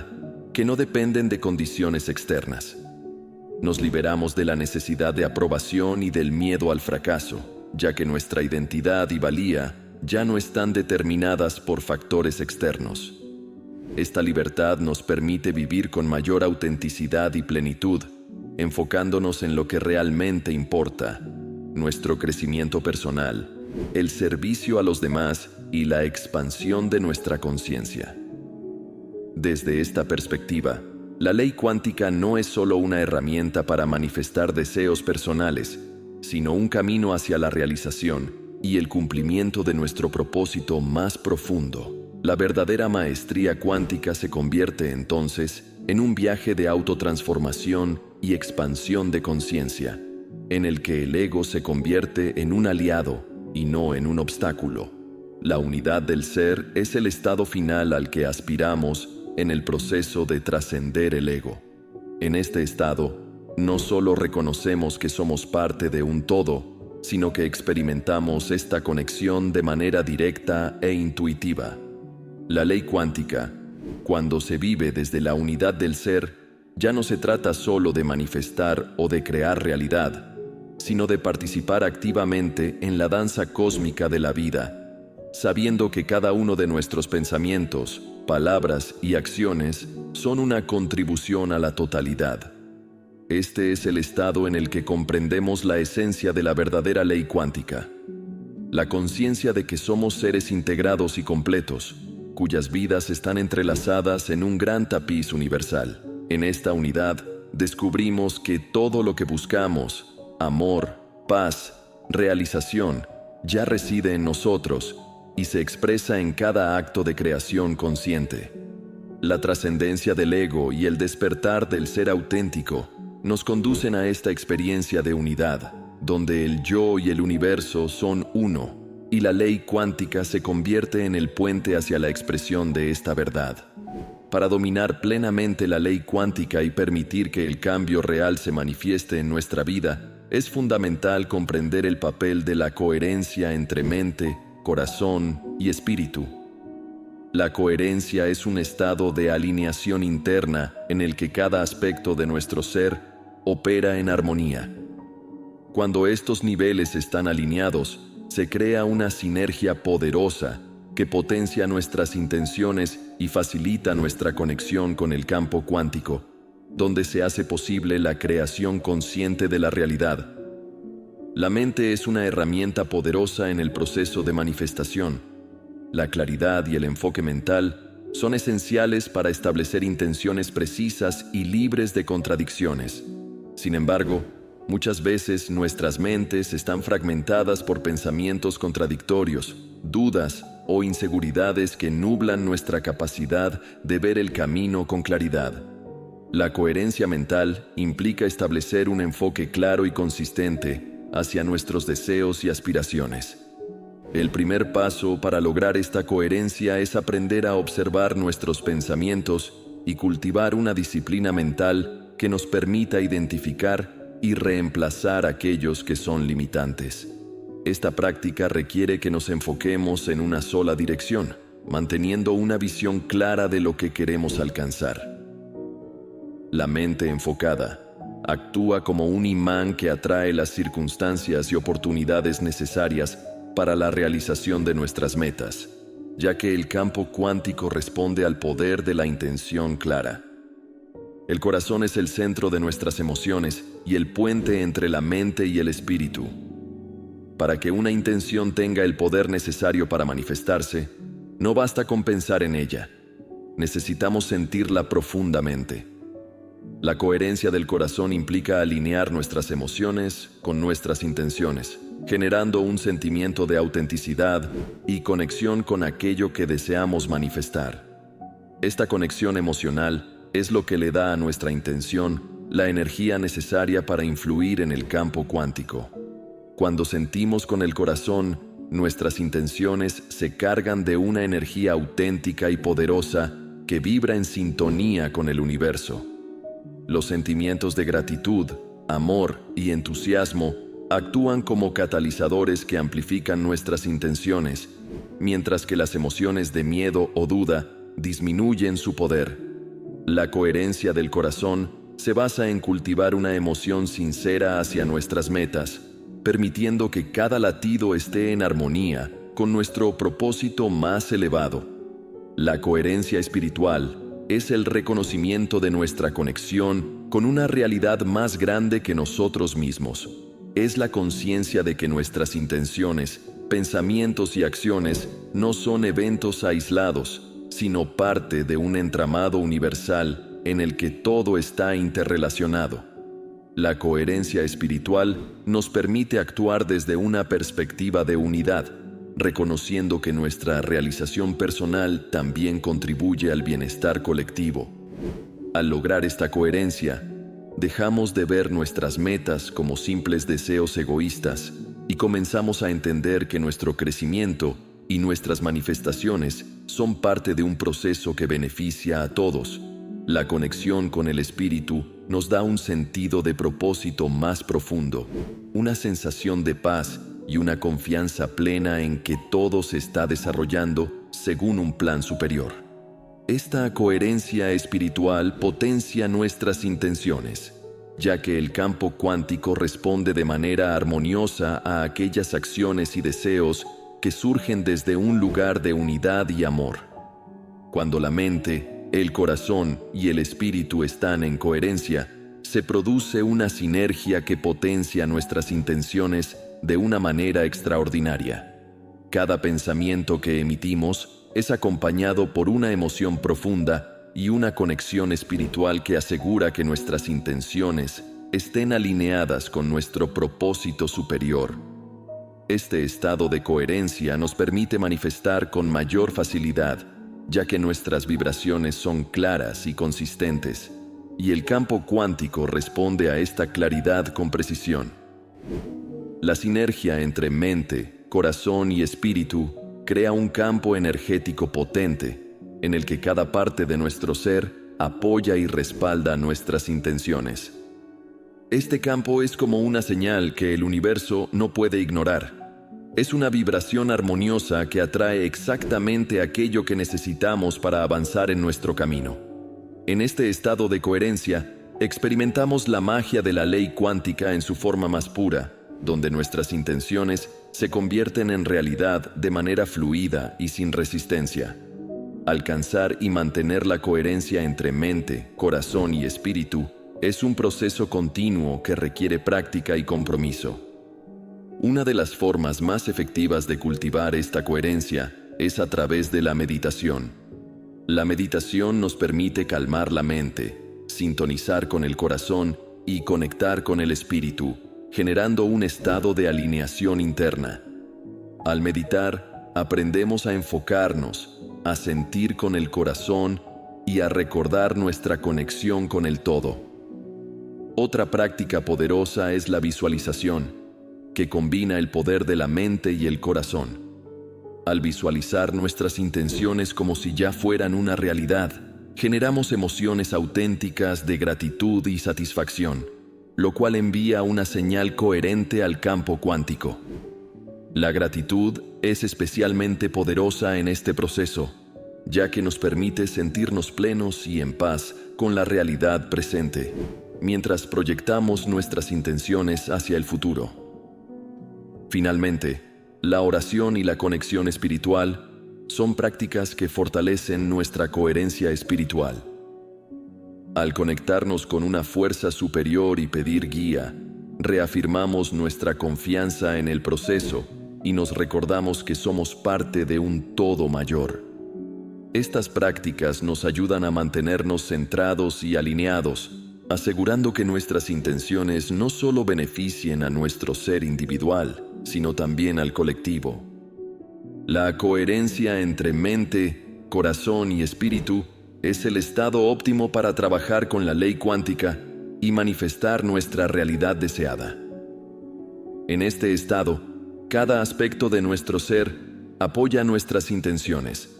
que no dependen de condiciones externas. Nos liberamos de la necesidad de aprobación y del miedo al fracaso, ya que nuestra identidad y valía ya no están determinadas por factores externos. Esta libertad nos permite vivir con mayor autenticidad y plenitud, enfocándonos en lo que realmente importa: nuestro crecimiento personal, el servicio a los demás y la expansión de nuestra conciencia. Desde esta perspectiva, la ley cuántica no es solo una herramienta para manifestar deseos personales, sino un camino hacia la realización y el cumplimiento de nuestro propósito más profundo. La verdadera maestría cuántica se convierte entonces en un viaje de autotransformación y expansión de conciencia, en el que el ego se convierte en un aliado y no en un obstáculo. La unidad del ser es el estado final al que aspiramos en el proceso de trascender el ego. En este estado, no solo reconocemos que somos parte de un todo, sino que experimentamos esta conexión de manera directa e intuitiva. La ley cuántica, cuando se vive desde la unidad del ser, ya no se trata solo de manifestar o de crear realidad, sino de participar activamente en la danza cósmica de la vida, sabiendo que cada uno de nuestros pensamientos, palabras y acciones son una contribución a la totalidad. Este es el estado en el que comprendemos la esencia de la verdadera ley cuántica, la conciencia de que somos seres integrados y completos, cuyas vidas están entrelazadas en un gran tapiz universal. En esta unidad, descubrimos que todo lo que buscamos, amor, paz, realización, ya reside en nosotros y se expresa en cada acto de creación consciente. La trascendencia del ego y el despertar del ser auténtico nos conducen a esta experiencia de unidad, donde el yo y el universo son uno, y la ley cuántica se convierte en el puente hacia la expresión de esta verdad. Para dominar plenamente la ley cuántica y permitir que el cambio real se manifieste en nuestra vida, es fundamental comprender el papel de la coherencia entre mente, corazón y espíritu. La coherencia es un estado de alineación interna en el que cada aspecto de nuestro ser opera en armonía. Cuando estos niveles están alineados, se crea una sinergia poderosa que potencia nuestras intenciones y facilita nuestra conexión con el campo cuántico, donde se hace posible la creación consciente de la realidad. La mente es una herramienta poderosa en el proceso de manifestación. La claridad y el enfoque mental son esenciales para establecer intenciones precisas y libres de contradicciones. Sin embargo, muchas veces nuestras mentes están fragmentadas por pensamientos contradictorios, dudas o inseguridades que nublan nuestra capacidad de ver el camino con claridad. La coherencia mental implica establecer un enfoque claro y consistente hacia nuestros deseos y aspiraciones. El primer paso para lograr esta coherencia es aprender a observar nuestros pensamientos y cultivar una disciplina mental que nos permita identificar y reemplazar aquellos que son limitantes. Esta práctica requiere que nos enfoquemos en una sola dirección, manteniendo una visión clara de lo que queremos alcanzar. La mente enfocada actúa como un imán que atrae las circunstancias y oportunidades necesarias para la realización de nuestras metas, ya que el campo cuántico responde al poder de la intención clara. El corazón es el centro de nuestras emociones y el puente entre la mente y el espíritu. Para que una intención tenga el poder necesario para manifestarse, no basta con pensar en ella. Necesitamos sentirla profundamente. La coherencia del corazón implica alinear nuestras emociones con nuestras intenciones, generando un sentimiento de autenticidad y conexión con aquello que deseamos manifestar. Esta conexión emocional es lo que le da a nuestra intención la energía necesaria para influir en el campo cuántico. Cuando sentimos con el corazón, nuestras intenciones se cargan de una energía auténtica y poderosa que vibra en sintonía con el universo. Los sentimientos de gratitud, amor y entusiasmo actúan como catalizadores que amplifican nuestras intenciones, mientras que las emociones de miedo o duda disminuyen su poder. La coherencia del corazón se basa en cultivar una emoción sincera hacia nuestras metas, permitiendo que cada latido esté en armonía con nuestro propósito más elevado. La coherencia espiritual es el reconocimiento de nuestra conexión con una realidad más grande que nosotros mismos. Es la conciencia de que nuestras intenciones, pensamientos y acciones no son eventos aislados, sino parte de un entramado universal en el que todo está interrelacionado. La coherencia espiritual nos permite actuar desde una perspectiva de unidad, reconociendo que nuestra realización personal también contribuye al bienestar colectivo. Al lograr esta coherencia, dejamos de ver nuestras metas como simples deseos egoístas y comenzamos a entender que nuestro crecimiento y nuestras manifestaciones son parte de un proceso que beneficia a todos. La conexión con el espíritu nos da un sentido de propósito más profundo, una sensación de paz y una confianza plena en que todo se está desarrollando según un plan superior. Esta coherencia espiritual potencia nuestras intenciones, ya que el campo cuántico responde de manera armoniosa a aquellas acciones y deseos que surgen desde un lugar de unidad y amor. Cuando la mente, el corazón y el espíritu están en coherencia, se produce una sinergia que potencia nuestras intenciones de una manera extraordinaria. Cada pensamiento que emitimos es acompañado por una emoción profunda y una conexión espiritual que asegura que nuestras intenciones estén alineadas con nuestro propósito superior. Este estado de coherencia nos permite manifestar con mayor facilidad, ya que nuestras vibraciones son claras y consistentes, y el campo cuántico responde a esta claridad con precisión. La sinergia entre mente, corazón y espíritu crea un campo energético potente, en el que cada parte de nuestro ser apoya y respalda nuestras intenciones. Este campo es como una señal que el universo no puede ignorar. Es una vibración armoniosa que atrae exactamente aquello que necesitamos para avanzar en nuestro camino. En este estado de coherencia, experimentamos la magia de la ley cuántica en su forma más pura, donde nuestras intenciones se convierten en realidad de manera fluida y sin resistencia. Alcanzar y mantener la coherencia entre mente, corazón y espíritu es un proceso continuo que requiere práctica y compromiso. Una de las formas más efectivas de cultivar esta coherencia es a través de la meditación. La meditación nos permite calmar la mente, sintonizar con el corazón y conectar con el espíritu, generando un estado de alineación interna. Al meditar, aprendemos a enfocarnos, a sentir con el corazón y a recordar nuestra conexión con el todo. Otra práctica poderosa es la visualización, que combina el poder de la mente y el corazón. Al visualizar nuestras intenciones como si ya fueran una realidad, generamos emociones auténticas de gratitud y satisfacción, lo cual envía una señal coherente al campo cuántico. La gratitud es especialmente poderosa en este proceso, ya que nos permite sentirnos plenos y en paz con la realidad presente, mientras proyectamos nuestras intenciones hacia el futuro. Finalmente, la oración y la conexión espiritual son prácticas que fortalecen nuestra coherencia espiritual. Al conectarnos con una fuerza superior y pedir guía, reafirmamos nuestra confianza en el proceso y nos recordamos que somos parte de un todo mayor. Estas prácticas nos ayudan a mantenernos centrados y alineados, asegurando que nuestras intenciones no solo beneficien a nuestro ser individual, sino también al colectivo. La coherencia entre mente, corazón y espíritu es el estado óptimo para trabajar con la ley cuántica y manifestar nuestra realidad deseada. En este estado, cada aspecto de nuestro ser apoya nuestras intenciones,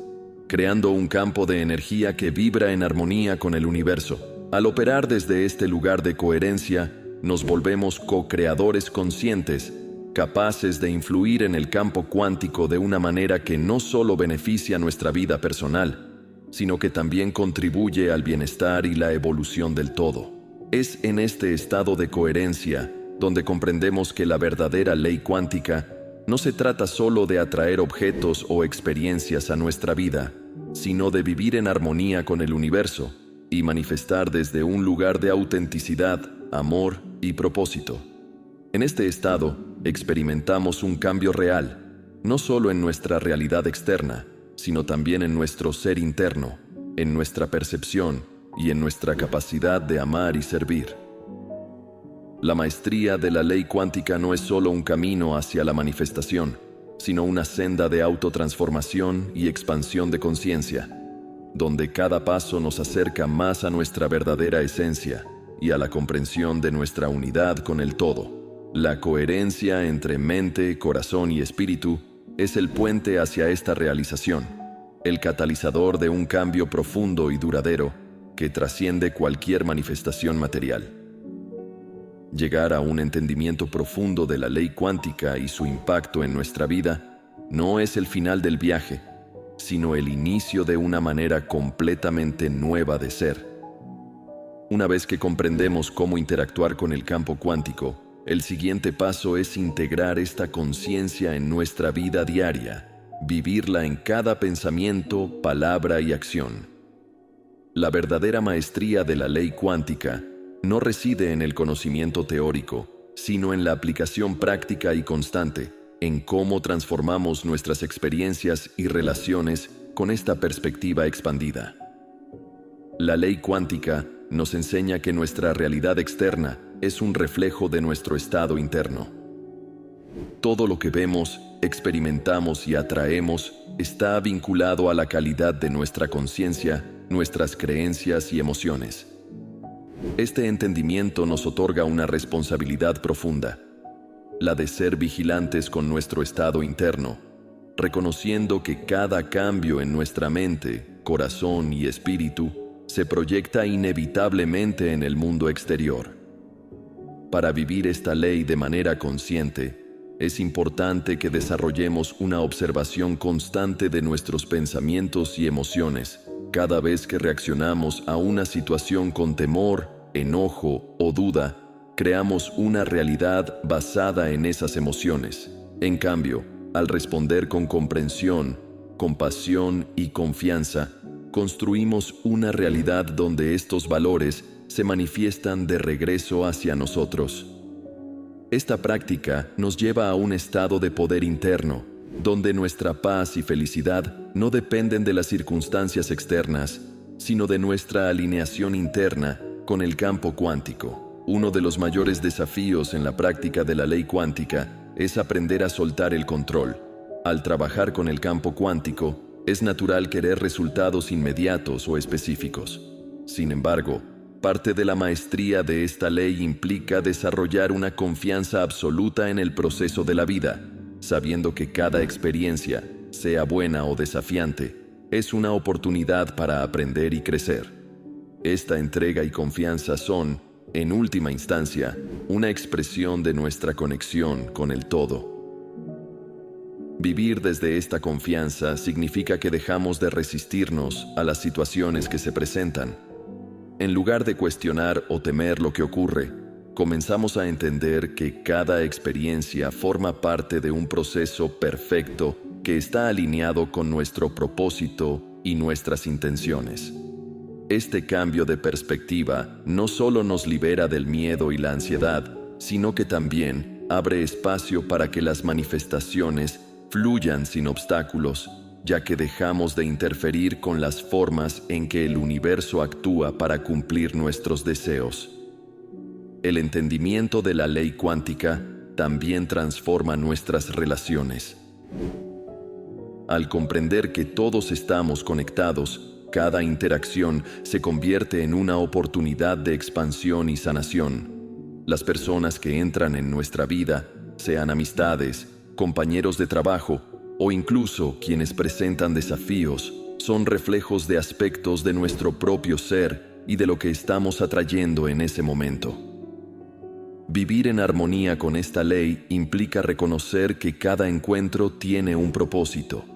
creando un campo de energía que vibra en armonía con el universo. Al operar desde este lugar de coherencia, nos volvemos co-creadores conscientes, capaces de influir en el campo cuántico de una manera que no solo beneficia nuestra vida personal, sino que también contribuye al bienestar y la evolución del todo. Es en este estado de coherencia donde comprendemos que la verdadera ley cuántica no se trata solo de atraer objetos o experiencias a nuestra vida, sino de vivir en armonía con el universo y manifestar desde un lugar de autenticidad, amor y propósito. En este estado, experimentamos un cambio real, no solo en nuestra realidad externa, sino también en nuestro ser interno, en nuestra percepción y en nuestra capacidad de amar y servir. La maestría de la ley cuántica no es solo un camino hacia la manifestación, sino una senda de autotransformación y expansión de conciencia, donde cada paso nos acerca más a nuestra verdadera esencia y a la comprensión de nuestra unidad con el todo. La coherencia entre mente, corazón y espíritu es el puente hacia esta realización, el catalizador de un cambio profundo y duradero que trasciende cualquier manifestación material. Llegar a un entendimiento profundo de la ley cuántica y su impacto en nuestra vida no es el final del viaje, sino el inicio de una manera completamente nueva de ser. Una vez que comprendemos cómo interactuar con el campo cuántico, el siguiente paso es integrar esta conciencia en nuestra vida diaria, vivirla en cada pensamiento, palabra y acción. La verdadera maestría de la ley cuántica no reside en el conocimiento teórico, sino en la aplicación práctica y constante, en cómo transformamos nuestras experiencias y relaciones con esta perspectiva expandida. La ley cuántica nos enseña que nuestra realidad externa es un reflejo de nuestro estado interno. Todo lo que vemos, experimentamos y atraemos está vinculado a la calidad de nuestra conciencia, nuestras creencias y emociones. Este entendimiento nos otorga una responsabilidad profunda, la de ser vigilantes con nuestro estado interno, reconociendo que cada cambio en nuestra mente, corazón y espíritu se proyecta inevitablemente en el mundo exterior. Para vivir esta ley de manera consciente, es importante que desarrollemos una observación constante de nuestros pensamientos y emociones cada vez que reaccionamos a una situación con temor, enojo o duda. Creamos una realidad basada en esas emociones. En cambio, al responder con comprensión, compasión y confianza, construimos una realidad donde estos valores se manifiestan de regreso hacia nosotros. Esta práctica nos lleva a un estado de poder interno, donde nuestra paz y felicidad no dependen de las circunstancias externas, sino de nuestra alineación interna con el campo cuántico. Uno de los mayores desafíos en la práctica de la ley cuántica es aprender a soltar el control. Al trabajar con el campo cuántico, es natural querer resultados inmediatos o específicos. Sin embargo, parte de la maestría de esta ley implica desarrollar una confianza absoluta en el proceso de la vida, sabiendo que cada experiencia, sea buena o desafiante, es una oportunidad para aprender y crecer. Esta entrega y confianza son, en última instancia, una expresión de nuestra conexión con el todo. Vivir desde esta confianza significa que dejamos de resistirnos a las situaciones que se presentan. En lugar de cuestionar o temer lo que ocurre, comenzamos a entender que cada experiencia forma parte de un proceso perfecto que está alineado con nuestro propósito y nuestras intenciones. Este cambio de perspectiva no solo nos libera del miedo y la ansiedad, sino que también abre espacio para que las manifestaciones fluyan sin obstáculos, ya que dejamos de interferir con las formas en que el universo actúa para cumplir nuestros deseos. El entendimiento de la ley cuántica también transforma nuestras relaciones. Al comprender que todos estamos conectados, cada interacción se convierte en una oportunidad de expansión y sanación. Las personas que entran en nuestra vida, sean amistades, compañeros de trabajo o incluso quienes presentan desafíos, son reflejos de aspectos de nuestro propio ser y de lo que estamos atrayendo en ese momento. Vivir en armonía con esta ley implica reconocer que cada encuentro tiene un propósito.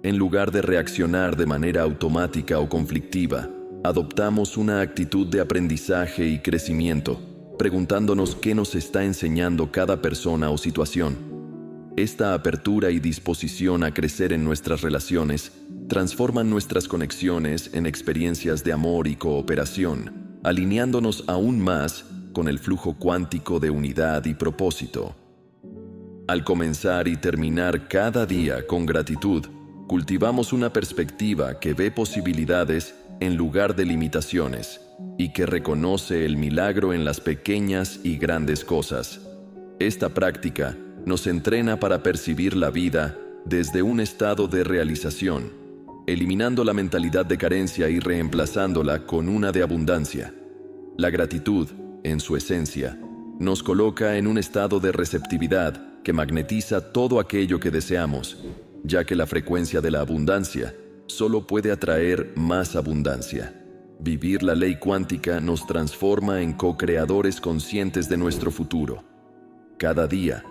En lugar de reaccionar de manera automática o conflictiva, adoptamos una actitud de aprendizaje y crecimiento, preguntándonos qué nos está enseñando cada persona o situación. Esta apertura y disposición a crecer en nuestras relaciones transforman nuestras conexiones en experiencias de amor y cooperación, alineándonos aún más con el flujo cuántico de unidad y propósito. Al comenzar y terminar cada día con gratitud, cultivamos una perspectiva que ve posibilidades en lugar de limitaciones y que reconoce el milagro en las pequeñas y grandes cosas. Esta práctica nos entrena para percibir la vida desde un estado de realización, eliminando la mentalidad de carencia y reemplazándola con una de abundancia. La gratitud, en su esencia, nos coloca en un estado de receptividad que magnetiza todo aquello que deseamos, ya que la frecuencia de la abundancia solo puede atraer más abundancia. Vivir la ley cuántica nos transforma en co-creadores conscientes de nuestro futuro. Cada día,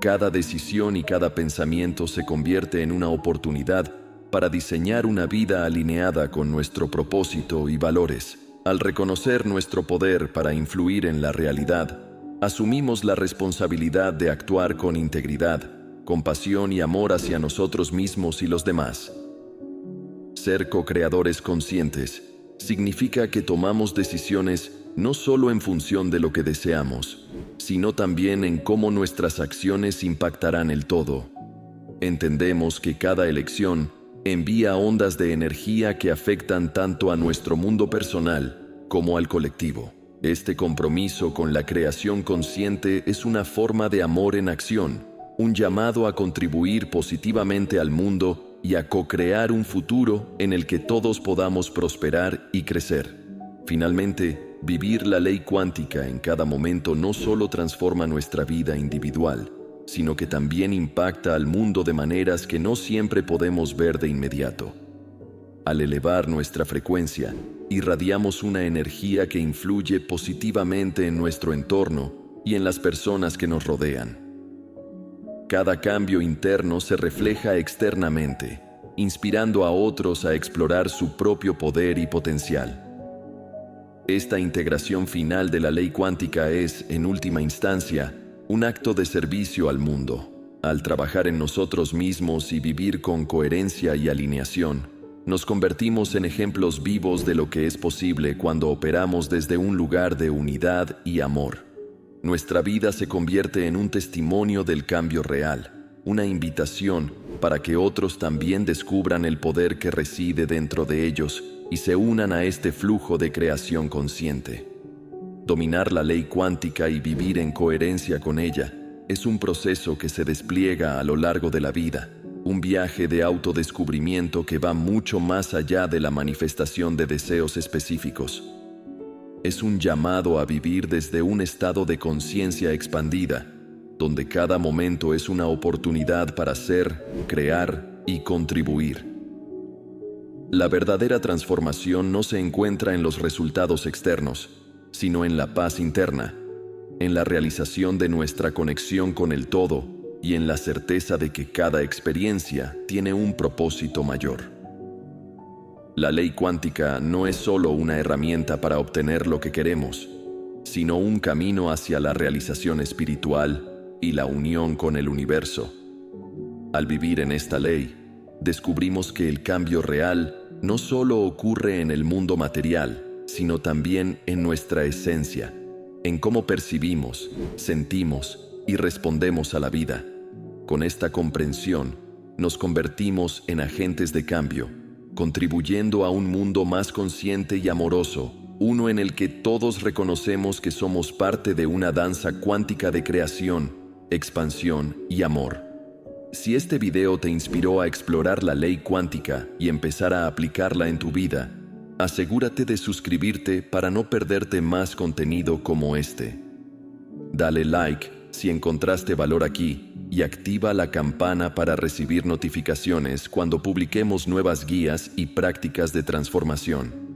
cada decisión y cada pensamiento se convierte en una oportunidad para diseñar una vida alineada con nuestro propósito y valores. Al reconocer nuestro poder para influir en la realidad, asumimos la responsabilidad de actuar con integridad, compasión y amor hacia nosotros mismos y los demás. Ser co-creadores conscientes significa que tomamos decisiones no solo en función de lo que deseamos, sino también en cómo nuestras acciones impactarán el todo. Entendemos que cada elección envía ondas de energía que afectan tanto a nuestro mundo personal como al colectivo. Este compromiso con la creación consciente es una forma de amor en acción, un llamado a contribuir positivamente al mundo y a co-crear un futuro en el que todos podamos prosperar y crecer. Finalmente, vivir la ley cuántica en cada momento no solo transforma nuestra vida individual, sino que también impacta al mundo de maneras que no siempre podemos ver de inmediato. Al elevar nuestra frecuencia, irradiamos una energía que influye positivamente en nuestro entorno y en las personas que nos rodean. Cada cambio interno se refleja externamente, inspirando a otros a explorar su propio poder y potencial. Esta integración final de la ley cuántica es, en última instancia, un acto de servicio al mundo. Al trabajar en nosotros mismos y vivir con coherencia y alineación, nos convertimos en ejemplos vivos de lo que es posible cuando operamos desde un lugar de unidad y amor. Nuestra vida se convierte en un testimonio del cambio real, una invitación para que otros también descubran el poder que reside dentro de ellos y se unan a este flujo de creación consciente. Dominar la ley cuántica y vivir en coherencia con ella es un proceso que se despliega a lo largo de la vida, un viaje de autodescubrimiento que va mucho más allá de la manifestación de deseos específicos. Es un llamado a vivir desde un estado de conciencia expandida, donde cada momento es una oportunidad para ser, crear y contribuir. La verdadera transformación no se encuentra en los resultados externos, sino en la paz interna, en la realización de nuestra conexión con el todo y en la certeza de que cada experiencia tiene un propósito mayor. La ley cuántica no es solo una herramienta para obtener lo que queremos, sino un camino hacia la realización espiritual y la unión con el universo. Al vivir en esta ley, descubrimos que el cambio real no solo ocurre en el mundo material, sino también en nuestra esencia, en cómo percibimos, sentimos y respondemos a la vida. Con esta comprensión, nos convertimos en agentes de cambio, contribuyendo a un mundo más consciente y amoroso, uno en el que todos reconocemos que somos parte de una danza cuántica de creación, expansión y amor. Si este video te inspiró a explorar la ley cuántica y empezar a aplicarla en tu vida, asegúrate de suscribirte para no perderte más contenido como este. Dale like si encontraste valor aquí y activa la campana para recibir notificaciones cuando publiquemos nuevas guías y prácticas de transformación.